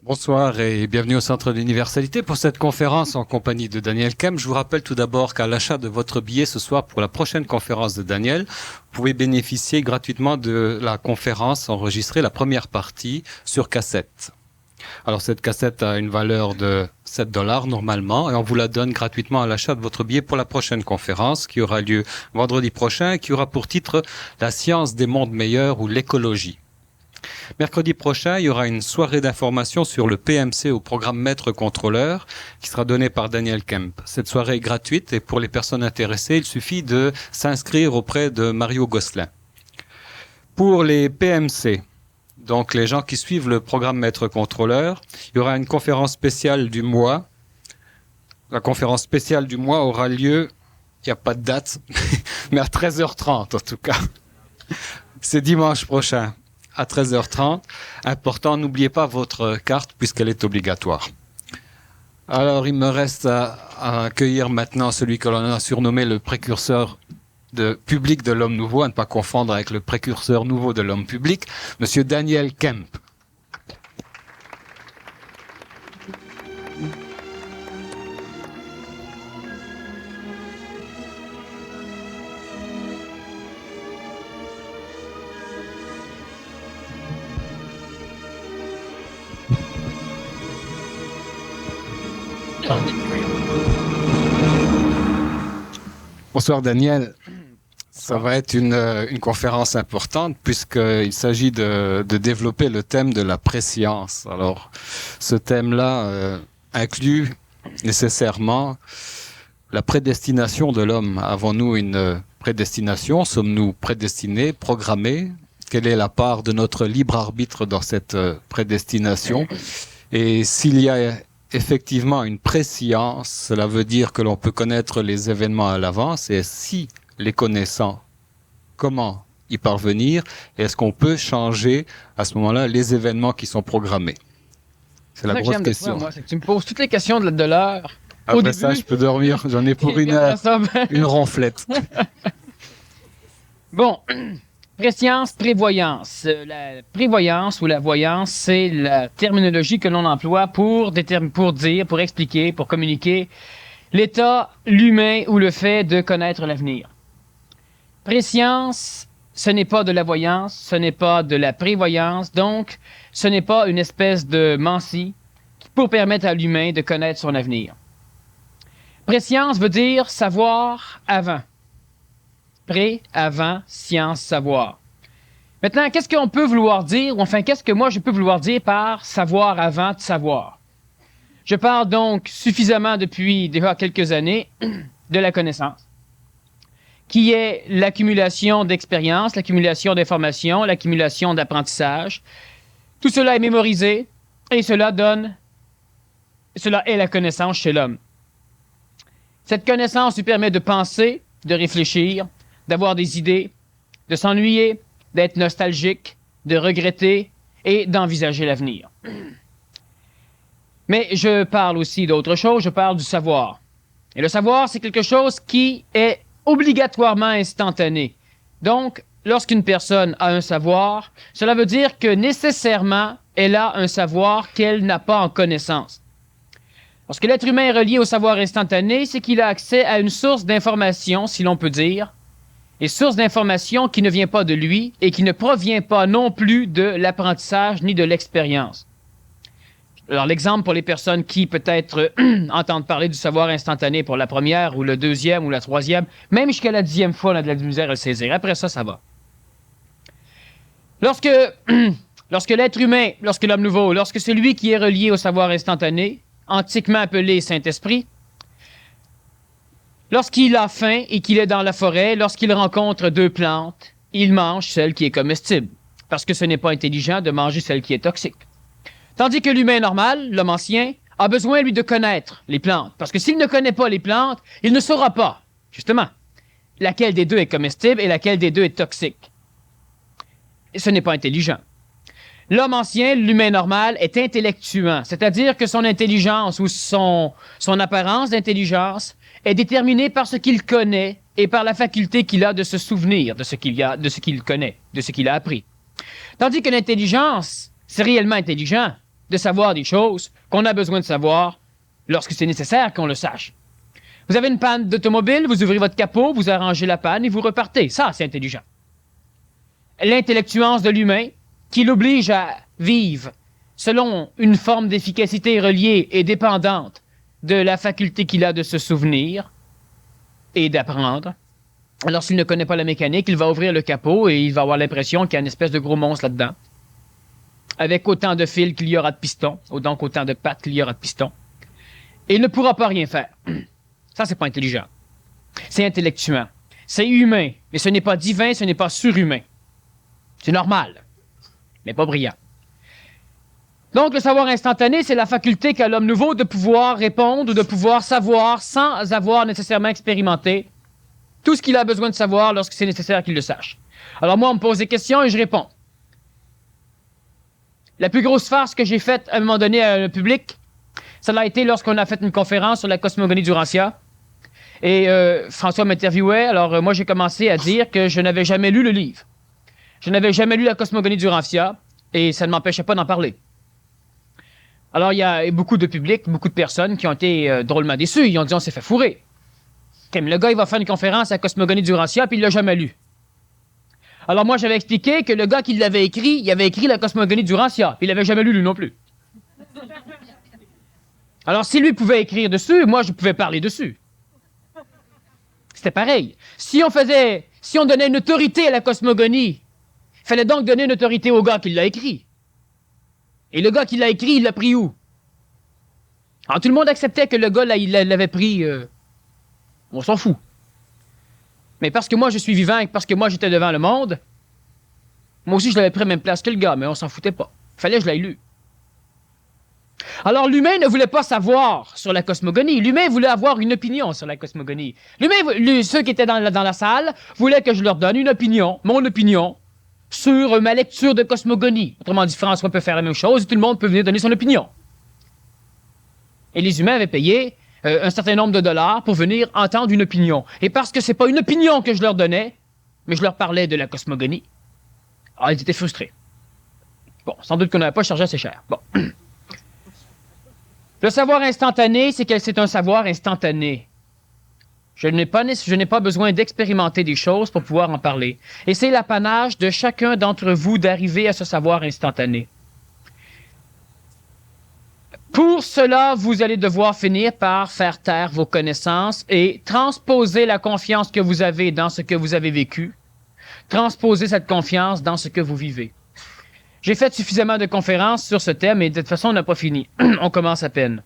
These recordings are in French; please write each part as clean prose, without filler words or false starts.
Bonsoir et bienvenue au Centre d'Universalité pour cette conférence en compagnie de Daniel Kemp. Je vous rappelle tout d'abord qu'à l'achat de votre billet ce soir pour la prochaine conférence de Daniel, vous pouvez bénéficier gratuitement de la conférence enregistrée, la première partie, sur cassette. Alors cette cassette a une valeur de $7 normalement et on vous la donne gratuitement à l'achat de votre billet pour la prochaine conférence qui aura lieu vendredi prochain et qui aura pour titre « La science des mondes meilleurs » ou l'écologie. Mercredi prochain, il y aura une soirée d'information sur le PMC au programme Maître Contrôleur qui sera donnée par Daniel Kemp. Cette soirée est gratuite et pour les personnes intéressées, il suffit de s'inscrire auprès de Mario Gosselin. Pour les PMC, donc les gens qui suivent le programme Maître Contrôleur, il y aura une conférence spéciale du mois. La conférence spéciale du mois aura lieu, il n'y a pas de date, mais à 13h30 en tout cas. C'est dimanche prochain. À 13h30. Important, n'oubliez pas votre carte puisqu'elle est obligatoire. Alors, il me reste à accueillir maintenant celui que l'on a surnommé le précurseur public de l'homme nouveau, à ne pas confondre avec le précurseur nouveau de l'homme public, Monsieur Daniel Kemp. Bonsoir Daniel. Ça va être une conférence importante puisqu'il s'agit de développer le thème de la préscience. Alors, ce thème-là inclut nécessairement la prédestination de l'homme. Avons-nous une prédestination? Sommes-nous prédestinés, programmés? Quelle est la part de notre libre arbitre dans cette prédestination? Et s'il y a effectivement une préscience, cela veut dire que l'on peut connaître les événements à l'avance et si les connaissant, comment y parvenir et est-ce qu'on peut changer à ce moment-là les événements qui sont programmés? C'est la grosse question. Moi, c'est que tu me poses toutes les questions de l'heure. Après ça, je peux dormir, j'en ai pour une heure, une ronflette. Bon, préscience, prévoyance. La prévoyance ou la voyance, c'est la terminologie que l'on emploie pour dire, pour expliquer, pour communiquer l'état, l'humain ou le fait de connaître l'avenir. Préscience, ce n'est pas de la voyance, ce n'est pas de la prévoyance, donc ce n'est pas une espèce de mancie pour permettre à l'humain de connaître son avenir. Préscience veut dire savoir avant. Pré, avant, science, savoir. Maintenant, qu'est-ce qu'on peut vouloir dire, ou enfin, qu'est-ce que moi je peux vouloir dire par savoir avant de savoir? Je parle donc suffisamment depuis déjà quelques années de la connaissance, qui est l'accumulation d'expériences, l'accumulation d'informations, l'accumulation d'apprentissage. Tout cela est mémorisé et cela est la connaissance chez l'homme. Cette connaissance lui permet de penser, de réfléchir, d'avoir des idées, de s'ennuyer, d'être nostalgique, de regretter et d'envisager l'avenir. Mais je parle aussi d'autre chose, je parle du savoir. Et le savoir, c'est quelque chose qui est obligatoirement instantané. Donc, lorsqu'une personne a un savoir, cela veut dire que nécessairement, elle a un savoir qu'elle n'a pas en connaissance. Lorsque l'être humain est relié au savoir instantané, c'est qu'il a accès à une source d'information, si l'on peut dire, et source d'information qui ne vient pas de lui et qui ne provient pas non plus de l'apprentissage ni de l'expérience. Alors, l'exemple pour les personnes qui, peut-être, entendent parler du savoir instantané pour la première ou le deuxième ou la troisième, même jusqu'à la 10e fois, on a de la misère à le saisir. Après ça, ça va. Lorsque l'être humain, lorsque l'homme nouveau, lorsque celui qui est relié au savoir instantané, antiquement appelé Saint-Esprit, lorsqu'il a faim et qu'il est dans la forêt, lorsqu'il rencontre deux plantes, il mange celle qui est comestible, parce que ce n'est pas intelligent de manger celle qui est toxique. Tandis que l'humain normal, l'homme ancien, a besoin, lui, de connaître les plantes. Parce que s'il ne connaît pas les plantes, il ne saura pas, justement, laquelle des deux est comestible et laquelle des deux est toxique. Et ce n'est pas intelligent. L'homme ancien, l'humain normal, est intellectuant, c'est-à-dire que son intelligence ou son apparence d'intelligence est déterminée par ce qu'il connaît et par la faculté qu'il a de se souvenir de ce qu'il connaît, de ce qu'il a appris. Tandis que l'intelligence, c'est réellement intelligent. de savoir des choses qu'on a besoin de savoir lorsque c'est nécessaire qu'on le sache. Vous avez une panne d'automobile, vous ouvrez votre capot, vous arrangez la panne et vous repartez. Ça, c'est intelligent. L'intellectuance de l'humain qui l'oblige à vivre selon une forme d'efficacité reliée et dépendante de la faculté qu'il a de se souvenir et d'apprendre. Alors, s'il ne connaît pas la mécanique, il va ouvrir le capot et il va avoir l'impression qu'il y a une espèce de gros monstre là-dedans, avec autant de fils qu'il y aura de pistons, donc autant de pattes qu'il y aura de pistons. Et il ne pourra pas rien faire. Ça, c'est pas intelligent. C'est intellectuant. C'est humain, mais ce n'est pas divin, ce n'est pas surhumain. C'est normal, mais pas brillant. Donc, le savoir instantané, c'est la faculté qu'a l'homme nouveau de pouvoir répondre ou de pouvoir savoir sans avoir nécessairement expérimenté tout ce qu'il a besoin de savoir lorsque c'est nécessaire qu'il le sache. Alors moi, on me pose des questions et je réponds. La plus grosse farce que j'ai faite à un moment donné à un public, ça l'a été lorsqu'on a fait une conférence sur la cosmogonie d'Urantia. Et François m'interviewait, alors moi j'ai commencé à dire que je n'avais jamais lu le livre. Je n'avais jamais lu la cosmogonie d'Urantia et ça ne m'empêchait pas d'en parler. Alors il y a beaucoup de public, beaucoup de personnes qui ont été drôlement déçus. Ils ont dit on s'est fait fourrer. Le gars il va faire une conférence à la cosmogonie d'Urantia puis il l'a jamais lu. Alors moi j'avais expliqué que le gars qui l'avait écrit, il avait écrit la cosmogonie d'Urantia puis il l'avait jamais lu lui non plus. Alors si lui pouvait écrire dessus, moi je pouvais parler dessus. C'était pareil. Si on donnait une autorité à la cosmogonie, il fallait donc donner une autorité au gars qui l'a écrit. Et le gars qui l'a écrit, il l'a pris où? Alors tout le monde acceptait que le gars là, il l'avait pris. On s'en fout. Mais parce que moi je suis vivant et parce que moi j'étais devant le monde, moi aussi je l'avais pris à la même place que le gars, mais on s'en foutait pas. Fallait que je l'aille lu. Alors l'humain ne voulait pas savoir sur la cosmogonie. L'humain voulait avoir une opinion sur la cosmogonie. Ceux qui étaient dans la salle voulaient que je leur donne une opinion, mon opinion, sur ma lecture de cosmogonie. Autrement dit, François peut faire la même chose et tout le monde peut venir donner son opinion. Et les humains avaient payé un certain nombre de dollars pour venir entendre une opinion. Et parce que c'est pas une opinion que je leur donnais, mais je leur parlais de la cosmogonie, alors ils étaient frustrés. Bon, sans doute qu'on n'avait pas chargé assez cher. Bon. Le savoir instantané, c'est un savoir instantané. Je n'ai pas besoin d'expérimenter des choses pour pouvoir en parler. Et c'est l'apanage de chacun d'entre vous d'arriver à ce savoir instantané. Pour cela, vous allez devoir finir par faire taire vos connaissances et transposer la confiance que vous avez dans ce que vous avez vécu, transposer cette confiance dans ce que vous vivez. J'ai fait suffisamment de conférences sur ce thème et de toute façon, on n'a pas fini. On commence à peine.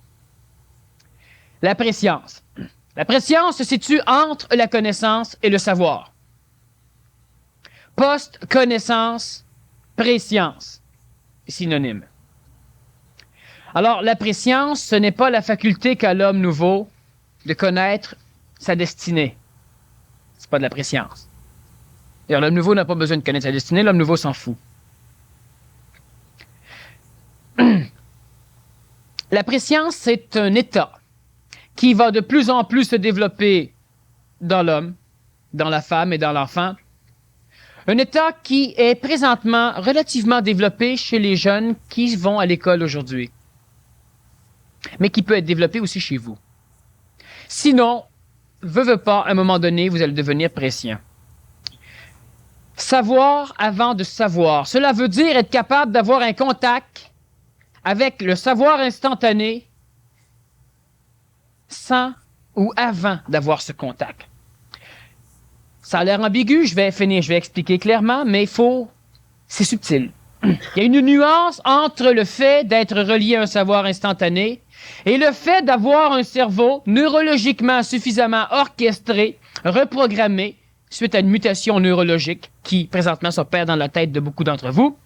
La préscience. La préscience se situe entre la connaissance et le savoir. Post-connaissance, préscience. Synonyme. Alors, la préscience, ce n'est pas la faculté qu'a l'homme nouveau de connaître sa destinée. C'est pas de la préscience. D'ailleurs, l'homme nouveau n'a pas besoin de connaître sa destinée, l'homme nouveau s'en fout. La préscience, c'est un état qui va de plus en plus se développer dans l'homme, dans la femme et dans l'enfant. Un état qui est présentement relativement développé chez les jeunes qui vont à l'école aujourd'hui, mais qui peut être développé aussi chez vous. Sinon, veut pas, à un moment donné, vous allez devenir prescient. Savoir avant de savoir. Cela veut dire être capable d'avoir un contact avec le savoir instantané sans ou avant d'avoir ce contact. Ça a l'air ambigu, je vais expliquer clairement, mais c'est subtil. Il y a une nuance entre le fait d'être relié à un savoir instantané et le fait d'avoir un cerveau neurologiquement suffisamment orchestré, reprogrammé, suite à une mutation neurologique qui, présentement, s'opère dans la tête de beaucoup d'entre vous.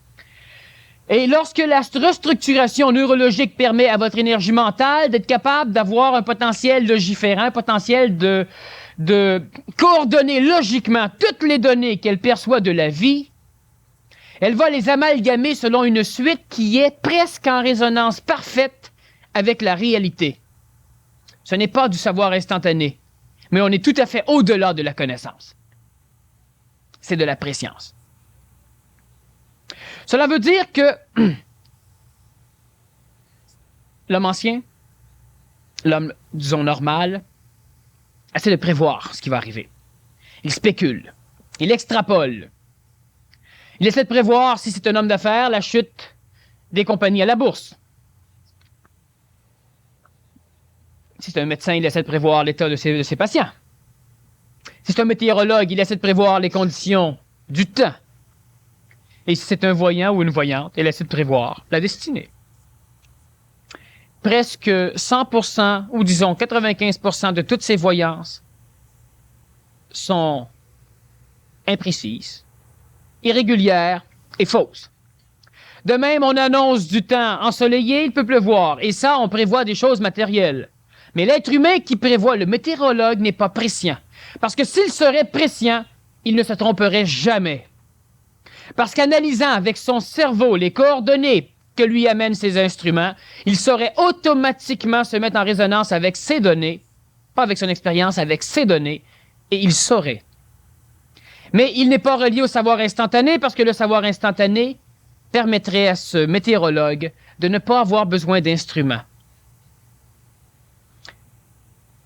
Et lorsque la restructuration neurologique permet à votre énergie mentale d'être capable d'avoir un potentiel logiférant, un potentiel de coordonner logiquement toutes les données qu'elle perçoit de la vie, elle va les amalgamer selon une suite qui est presque en résonance parfaite avec la réalité. Ce n'est pas du savoir instantané, mais on est tout à fait au-delà de la connaissance. C'est de la préscience. Cela veut dire que l'homme ancien, l'homme, disons, normal, essaie de prévoir ce qui va arriver. Il spécule, il extrapole. Il essaie de prévoir, si c'est un homme d'affaires, la chute des compagnies à la bourse. Si c'est un médecin, il essaie de prévoir l'état de ses patients. Si c'est un météorologue, il essaie de prévoir les conditions du temps. Et si c'est un voyant ou une voyante, il essaie de prévoir la destinée. Presque 100%, ou disons 95% de toutes ces voyances sont imprécises, irrégulières et fausses. De même, on annonce du temps ensoleillé, il peut pleuvoir. Et ça, on prévoit des choses matérielles. Mais l'être humain qui prévoit, le météorologue, n'est pas prescient. Parce que s'il serait prescient, il ne se tromperait jamais. Parce qu'analysant avec son cerveau les coordonnées que lui amènent ses instruments, il saurait automatiquement se mettre en résonance avec ces données, pas avec son expérience, avec ces données, et il saurait. Mais il n'est pas relié au savoir instantané parce que le savoir instantané permettrait à ce météorologue de ne pas avoir besoin d'instruments.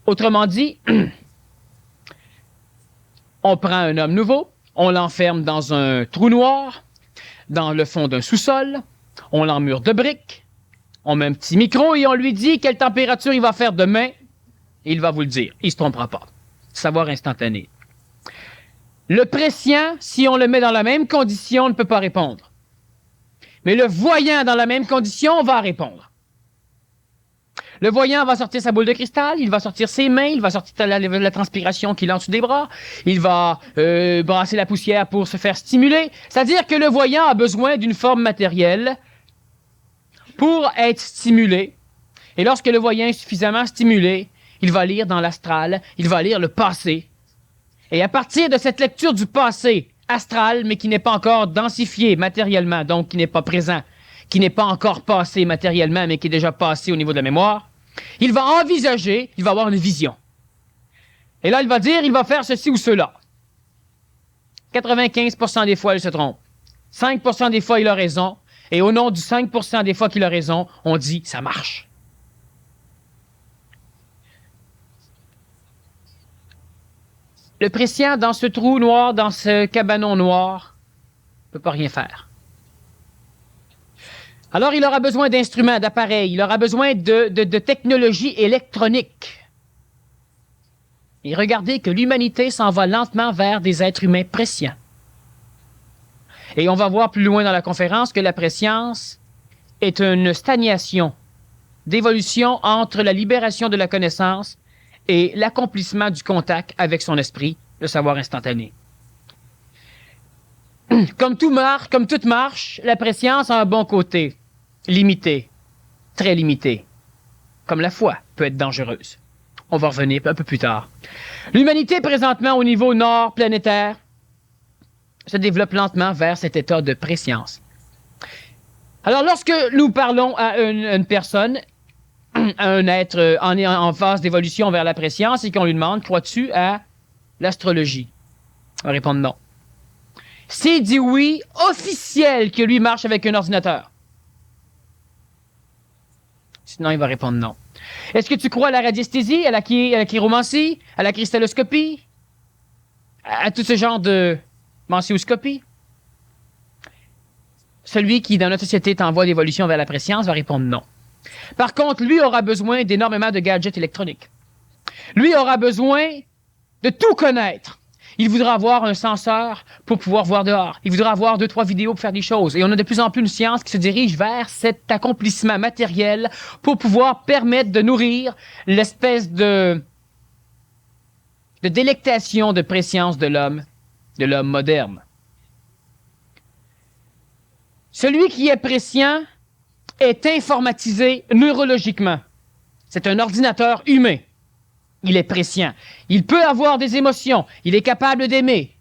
Autrement dit, on prend un homme nouveau, on l'enferme dans un trou noir, dans le fond d'un sous-sol, on l'emmure de briques, on met un petit micro et on lui dit quelle température il va faire demain, et il va vous le dire. Il ne se trompera pas. Savoir instantané. Le prescient, si on le met dans la même condition, ne peut pas répondre. Mais le voyant dans la même condition va répondre. Le voyant va sortir sa boule de cristal, il va sortir ses mains, il va sortir la transpiration qu'il a en dessous des bras, il va brasser la poussière pour se faire stimuler. C'est-à-dire que le voyant a besoin d'une forme matérielle pour être stimulé. Et lorsque le voyant est suffisamment stimulé, il va lire dans l'astral, il va lire le passé. Et à partir de cette lecture du passé astral, mais qui n'est pas encore densifié matériellement, donc qui n'est pas présent, qui n'est pas encore passé matériellement, mais qui est déjà passé au niveau de la mémoire, il va envisager, il va avoir une vision. Et là, il va dire, il va faire ceci ou cela. 95% des fois, il se trompe. 5% des fois, il a raison. Et au nom du 5% des fois qu'il a raison, on dit, ça marche. Le prescient, dans ce trou noir, dans ce cabanon noir, ne peut pas rien faire. Alors, il aura besoin d'instruments, d'appareils, il aura besoin de technologies électroniques. Et regardez que l'humanité s'en va lentement vers des êtres humains prescients. Et on va voir plus loin dans la conférence que la prescience est une stagnation d'évolution entre la libération de la connaissance et l'accomplissement du contact avec son esprit, le savoir instantané. Comme toute marche, la prescience a un bon côté, limité, très limité. Comme la foi peut être dangereuse. On va revenir un peu plus tard. L'humanité, présentement, au niveau nord planétaire, se développe lentement vers cet état de prescience. Alors, lorsque nous parlons à une personne, à un être en phase d'évolution vers la prescience, et qu'on lui demande, crois-tu à l'astrologie? On va répondre non. S'il dit oui, officiel que lui marche avec un ordinateur. Sinon, il va répondre non. Est-ce que tu crois à la radiesthésie, à la chiromancie, à la cristalloscopie, à tout ce genre de mancioscopie? Celui qui, dans notre société, est en voie d'évolution vers la prescience, va répondre non. Par contre, lui aura besoin d'énormément de gadgets électroniques. Lui aura besoin de tout connaître. Il voudra avoir un senseur pour pouvoir voir dehors. Il voudra avoir 2-3 vidéos pour faire des choses. Et on a de plus en plus une science qui se dirige vers cet accomplissement matériel pour pouvoir permettre de nourrir l'espèce de délectation de prescience de l'homme moderne. Celui qui est prescient est informatisé neurologiquement. C'est un ordinateur humain. Il est prescient. Il peut avoir des émotions. Il est capable d'aimer.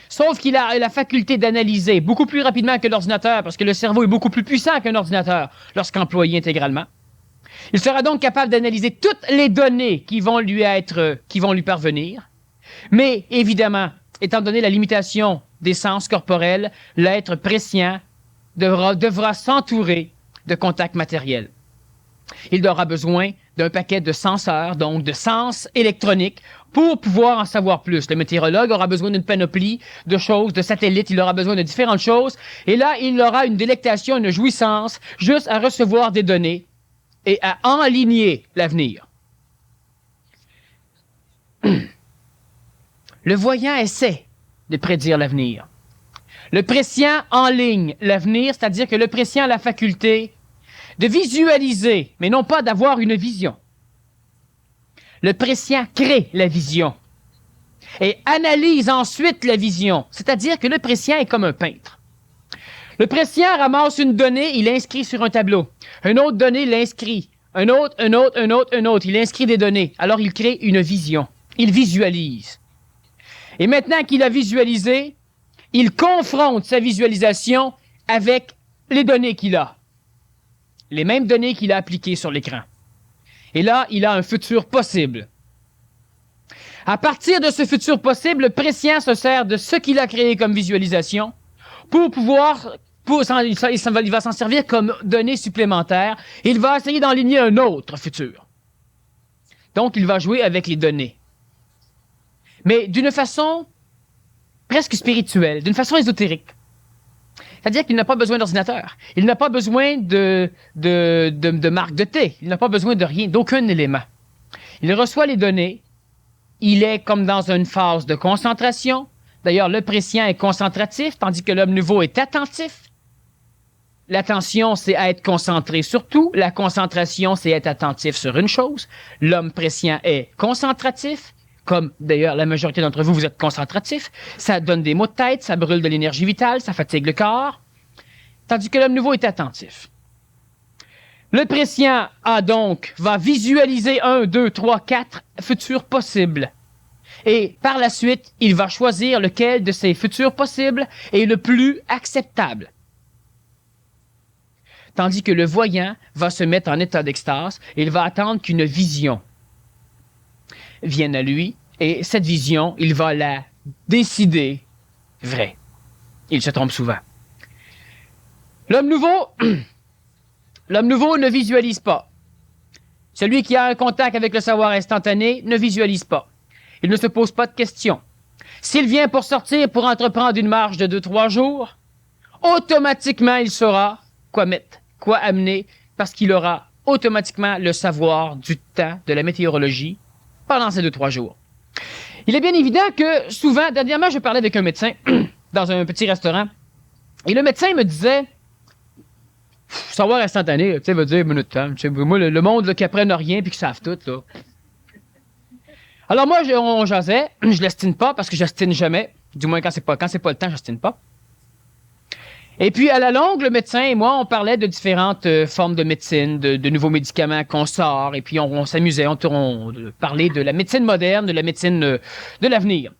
Sauf qu'il a la faculté d'analyser beaucoup plus rapidement que l'ordinateur, parce que le cerveau est beaucoup plus puissant qu'un ordinateur lorsqu'employé intégralement. Il sera donc capable d'analyser toutes les données qui vont lui parvenir. Mais, évidemment, étant donné la limitation des sens corporels, l'être prescient devra s'entourer de contacts matériels. Il aura besoin d'un paquet de senseurs, donc de sens électroniques, pour pouvoir en savoir plus. Le météorologue aura besoin d'une panoplie de choses, de satellites, il aura besoin de différentes choses. Et là, il aura une délectation, une jouissance, juste à recevoir des données et à enligner l'avenir. Le voyant essaie de prédire l'avenir. Le prescient enligne l'avenir, c'est-à-dire que le prescient a la faculté de visualiser, mais non pas d'avoir une vision. Le prescient crée la vision et analyse ensuite la vision, c'est-à-dire que le prescient est comme un peintre. Le prescient ramasse une donnée, il l'inscrit sur un tableau. Une autre donnée, il l'inscrit. Un autre. Il inscrit des données. Alors, il crée une vision. Il visualise. Et maintenant qu'il a visualisé, il confronte sa visualisation avec les données qu'il a. Les mêmes données qu'il a appliquées sur l'écran. Et là, il a un futur possible. À partir de ce futur possible, le prescient se sert de ce qu'il a créé comme visualisation pour pouvoir, il va s'en servir comme données supplémentaires. Il va essayer d'enligner un autre futur. Donc, il va jouer avec les données. Mais d'une façon presque spirituelle, d'une façon ésotérique. C'est-à-dire qu'il n'a pas besoin d'ordinateur. Il n'a pas besoin de marque de thé. Il n'a pas besoin de rien, d'aucun élément. Il reçoit les données. Il est comme dans une phase de concentration. D'ailleurs, le prescient est concentratif, tandis que l'homme nouveau est attentif. L'attention, c'est être concentré sur tout. La concentration, c'est être attentif sur une chose. L'homme prescient est concentratif. Comme d'ailleurs la majorité d'entre vous, vous êtes concentratif, ça donne des maux de tête, ça brûle de l'énergie vitale, ça fatigue le corps, tandis que l'homme nouveau est attentif. Le prescient va visualiser 1, 2, 3, 4 futurs possibles. Et par la suite, il va choisir lequel de ces futurs possibles est le plus acceptable. Tandis que le voyant va se mettre en état d'extase et il va attendre qu'une vision vienne à lui, et cette vision, il va la décider vraie. Il se trompe souvent. L'homme nouveau ne visualise pas. Celui qui a un contact avec le savoir instantané ne visualise pas. Il ne se pose pas de questions. S'il vient pour sortir, pour entreprendre une marche de 2-3 jours, automatiquement, il saura quoi mettre, quoi amener, parce qu'il aura automatiquement le savoir du temps, de la météorologie, pendant ces 2-3 jours. Il est bien évident que souvent, dernièrement, je parlais avec un médecin dans un petit restaurant, et le médecin me disait, savoir instantané, tu sais, veut dire minute de temps. Moi, le monde là, qui apprennent rien puis qui savent tout, là. Alors moi, on jasait, je l'estime pas parce que j'estime jamais, du moins quand c'est pas le temps, j'estime pas. Et puis, à la longue, le médecin et moi, on parlait de différentes formes de médecine, de nouveaux médicaments qu'on sort, et puis on s'amusait, on parlait de la médecine moderne, de la médecine de l'avenir.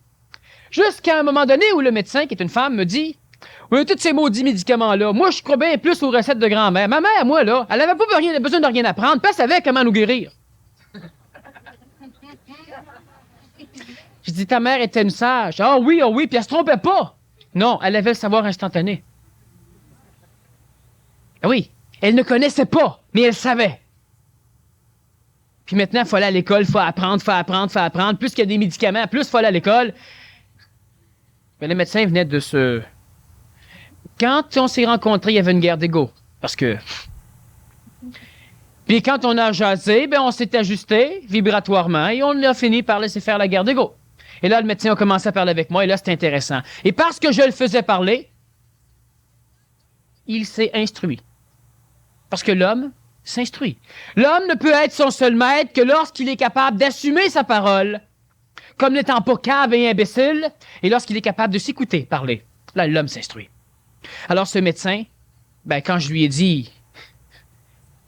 Jusqu'à un moment donné où le médecin, qui est une femme, me dit « Oui, tous ces maudits médicaments-là, moi, je crois bien plus aux recettes de grand-mère. Ma mère, moi, là, elle avait pas besoin de rien apprendre, puis elle savait comment nous guérir. » Je dis « Ta mère était une sage. »« Ah oui, puis elle se trompait pas. » Non, elle avait le savoir instantané. Oui, elle ne connaissait pas, mais elle savait. Puis maintenant, il faut aller à l'école, il faut apprendre. Plus qu'il y a des médicaments, plus il faut aller à l'école. Mais le médecin venait de se... Quand on s'est rencontrés, il y avait une guerre d'ego. Parce que... Puis quand on a jasé, on s'est ajusté vibratoirement et on a fini par laisser faire la guerre d'ego. Et là, le médecin a commencé à parler avec moi et là, c'était intéressant. Et parce que je le faisais parler, il s'est instruit. Parce que l'homme s'instruit. L'homme ne peut être son seul maître que lorsqu'il est capable d'assumer sa parole, comme n'étant pas cave et imbécile, et lorsqu'il est capable de s'écouter parler. Là, l'homme s'instruit. Alors, ce médecin, quand je lui ai dit,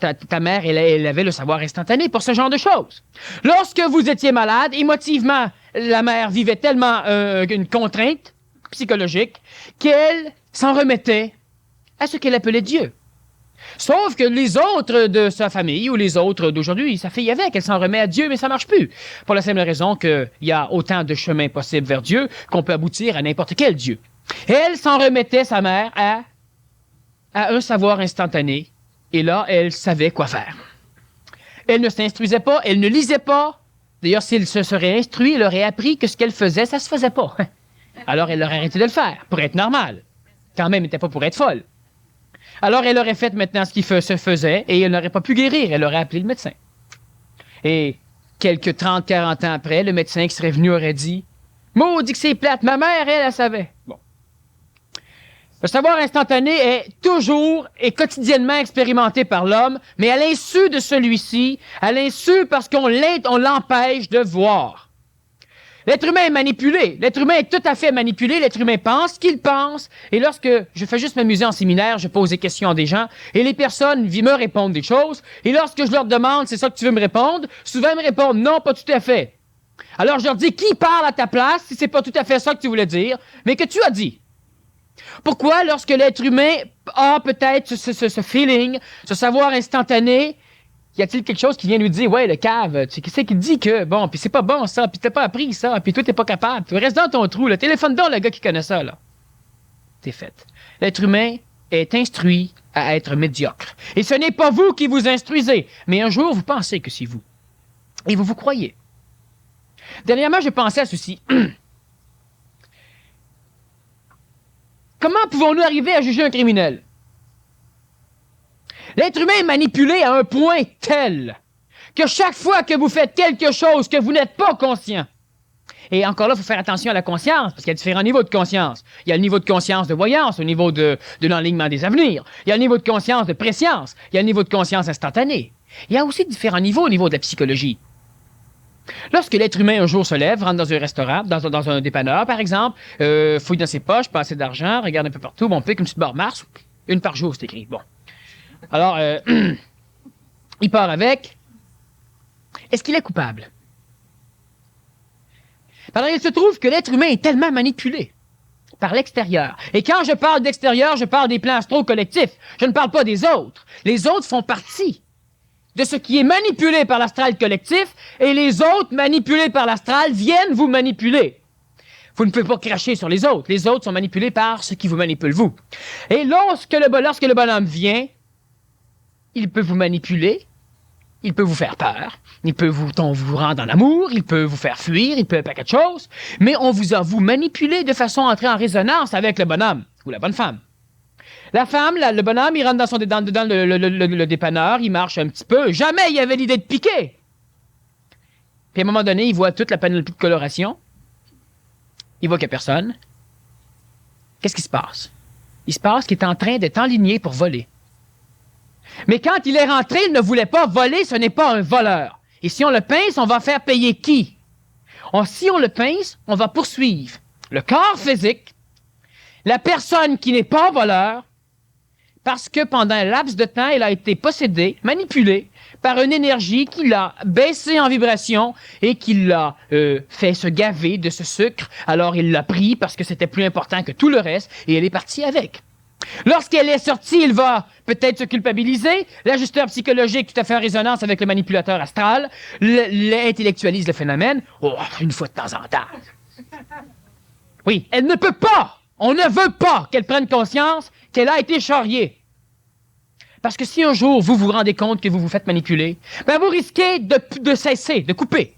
ta mère, elle avait le savoir instantané pour ce genre de choses. Lorsque vous étiez malade, émotivement, la mère vivait tellement une contrainte psychologique qu'elle s'en remettait à ce qu'elle appelait Dieu. Sauf que les autres de sa famille ou les autres d'aujourd'hui, sa fille avec, elle s'en remet à Dieu, mais ça marche plus. Pour la simple raison qu'il y a autant de chemins possibles vers Dieu qu'on peut aboutir à n'importe quel Dieu. Elle s'en remettait, sa mère, à un savoir instantané. Et là, elle savait quoi faire. Elle ne s'instruisait pas, elle ne lisait pas. D'ailleurs, s'il se serait instruit, elle aurait appris que ce qu'elle faisait, ça se faisait pas. Alors, elle aurait arrêté de le faire, pour être normale. Quand même, elle n'était pas pour être folle. Alors, elle aurait fait maintenant ce qui se faisait, et elle n'aurait pas pu guérir. Elle aurait appelé le médecin. Et quelques 30, 40 ans après, le médecin qui serait venu aurait dit « Maudit que c'est plate, ma mère, elle savait. » Bon. Le savoir instantané est toujours et quotidiennement expérimenté par l'homme, mais à l'insu de celui-ci, à l'insu parce qu'on l'empêche de voir. L'être humain est manipulé. L'être humain est tout à fait manipulé. L'être humain pense ce qu'il pense. Et lorsque je fais juste m'amuser en séminaire, je pose des questions à des gens et les personnes me répondent des choses. Et lorsque je leur demande, c'est ça que tu veux me répondre, souvent ils me répondent non, pas tout à fait. Alors je leur dis, qui parle à ta place si c'est pas tout à fait ça que tu voulais dire, mais que tu as dit? Pourquoi, lorsque l'être humain a peut-être ce feeling, ce savoir instantané, y a-t-il quelque chose qui vient lui dire, ouais, le cave, tu sais, qui c'est qui dit que, bon, puis c'est pas bon ça, puis t'as pas appris ça, puis toi t'es pas capable, tu restes dans ton trou, là, téléphone donc le gars qui connaît ça, là. C'est fait. L'être humain est instruit à être médiocre. Et ce n'est pas vous qui vous instruisez, mais un jour vous pensez que c'est vous. Et vous vous croyez. Dernièrement, je pensais à ceci. Comment pouvons-nous arriver à juger un criminel? L'être humain est manipulé à un point tel que chaque fois que vous faites quelque chose que vous n'êtes pas conscient, et encore là, il faut faire attention à la conscience, parce qu'il y a différents niveaux de conscience. Il y a le niveau de conscience de voyance, au niveau de l'enlignement des avenirs. Il y a le niveau de conscience de préscience. Il y a le niveau de conscience instantané. Il y a aussi différents niveaux au niveau de la psychologie. Lorsque l'être humain un jour se lève, rentre dans un restaurant, dans un dépanneur par exemple, fouille dans ses poches, pas assez d'argent, regarde un peu partout, bon, pique une petite barre Mars, une par jour, c'est écrit. Bon. Alors, il part avec. Est-ce qu'il est coupable? Alors, il se trouve que l'être humain est tellement manipulé par l'extérieur. Et quand je parle d'extérieur, je parle des plans astraux collectifs. Je ne parle pas des autres. Les autres font partie de ce qui est manipulé par l'astral collectif, et les autres, manipulés par l'astral, viennent vous manipuler. Vous ne pouvez pas cracher sur les autres. Les autres sont manipulés par ce qui vous manipule, vous. Et lorsque le bonhomme vient, il peut vous manipuler, il peut vous faire peur, il peut vous rendre en amour, il peut vous faire fuir, il peut un paquet de choses, mais on vous a manipulé de façon à entrer en résonance avec le bonhomme ou la bonne femme. La femme, le bonhomme, il rentre dans le dépanneur, il marche un petit peu. Jamais il avait l'idée de piquer. Puis à un moment donné, il voit toute la panoplie de coloration. Il voit qu'il n'y a personne. Qu'est-ce qui se passe? Il se passe qu'il est en train d'être enligné pour voler. Mais quand il est rentré, il ne voulait pas voler, ce n'est pas un voleur. Et si on le pince, on va faire payer qui? Si on le pince, on va poursuivre le corps physique, la personne qui n'est pas voleur, parce que pendant un laps de temps, il a été possédé, manipulé par une énergie qui l'a baissé en vibration et qui l'a fait se gaver de ce sucre. Alors il l'a pris parce que c'était plus important que tout le reste et elle est partie avec. Lorsqu'elle est sortie, il va peut-être se culpabiliser. L'ajusteur psychologique, tout à fait en résonance avec le manipulateur astral, intellectualise le phénomène. Oh, une fois de temps en temps. Oui, elle ne peut pas. On ne veut pas qu'elle prenne conscience qu'elle a été charriée. Parce que si un jour vous vous rendez compte que vous vous faites manipuler, ben vous risquez de cesser, de couper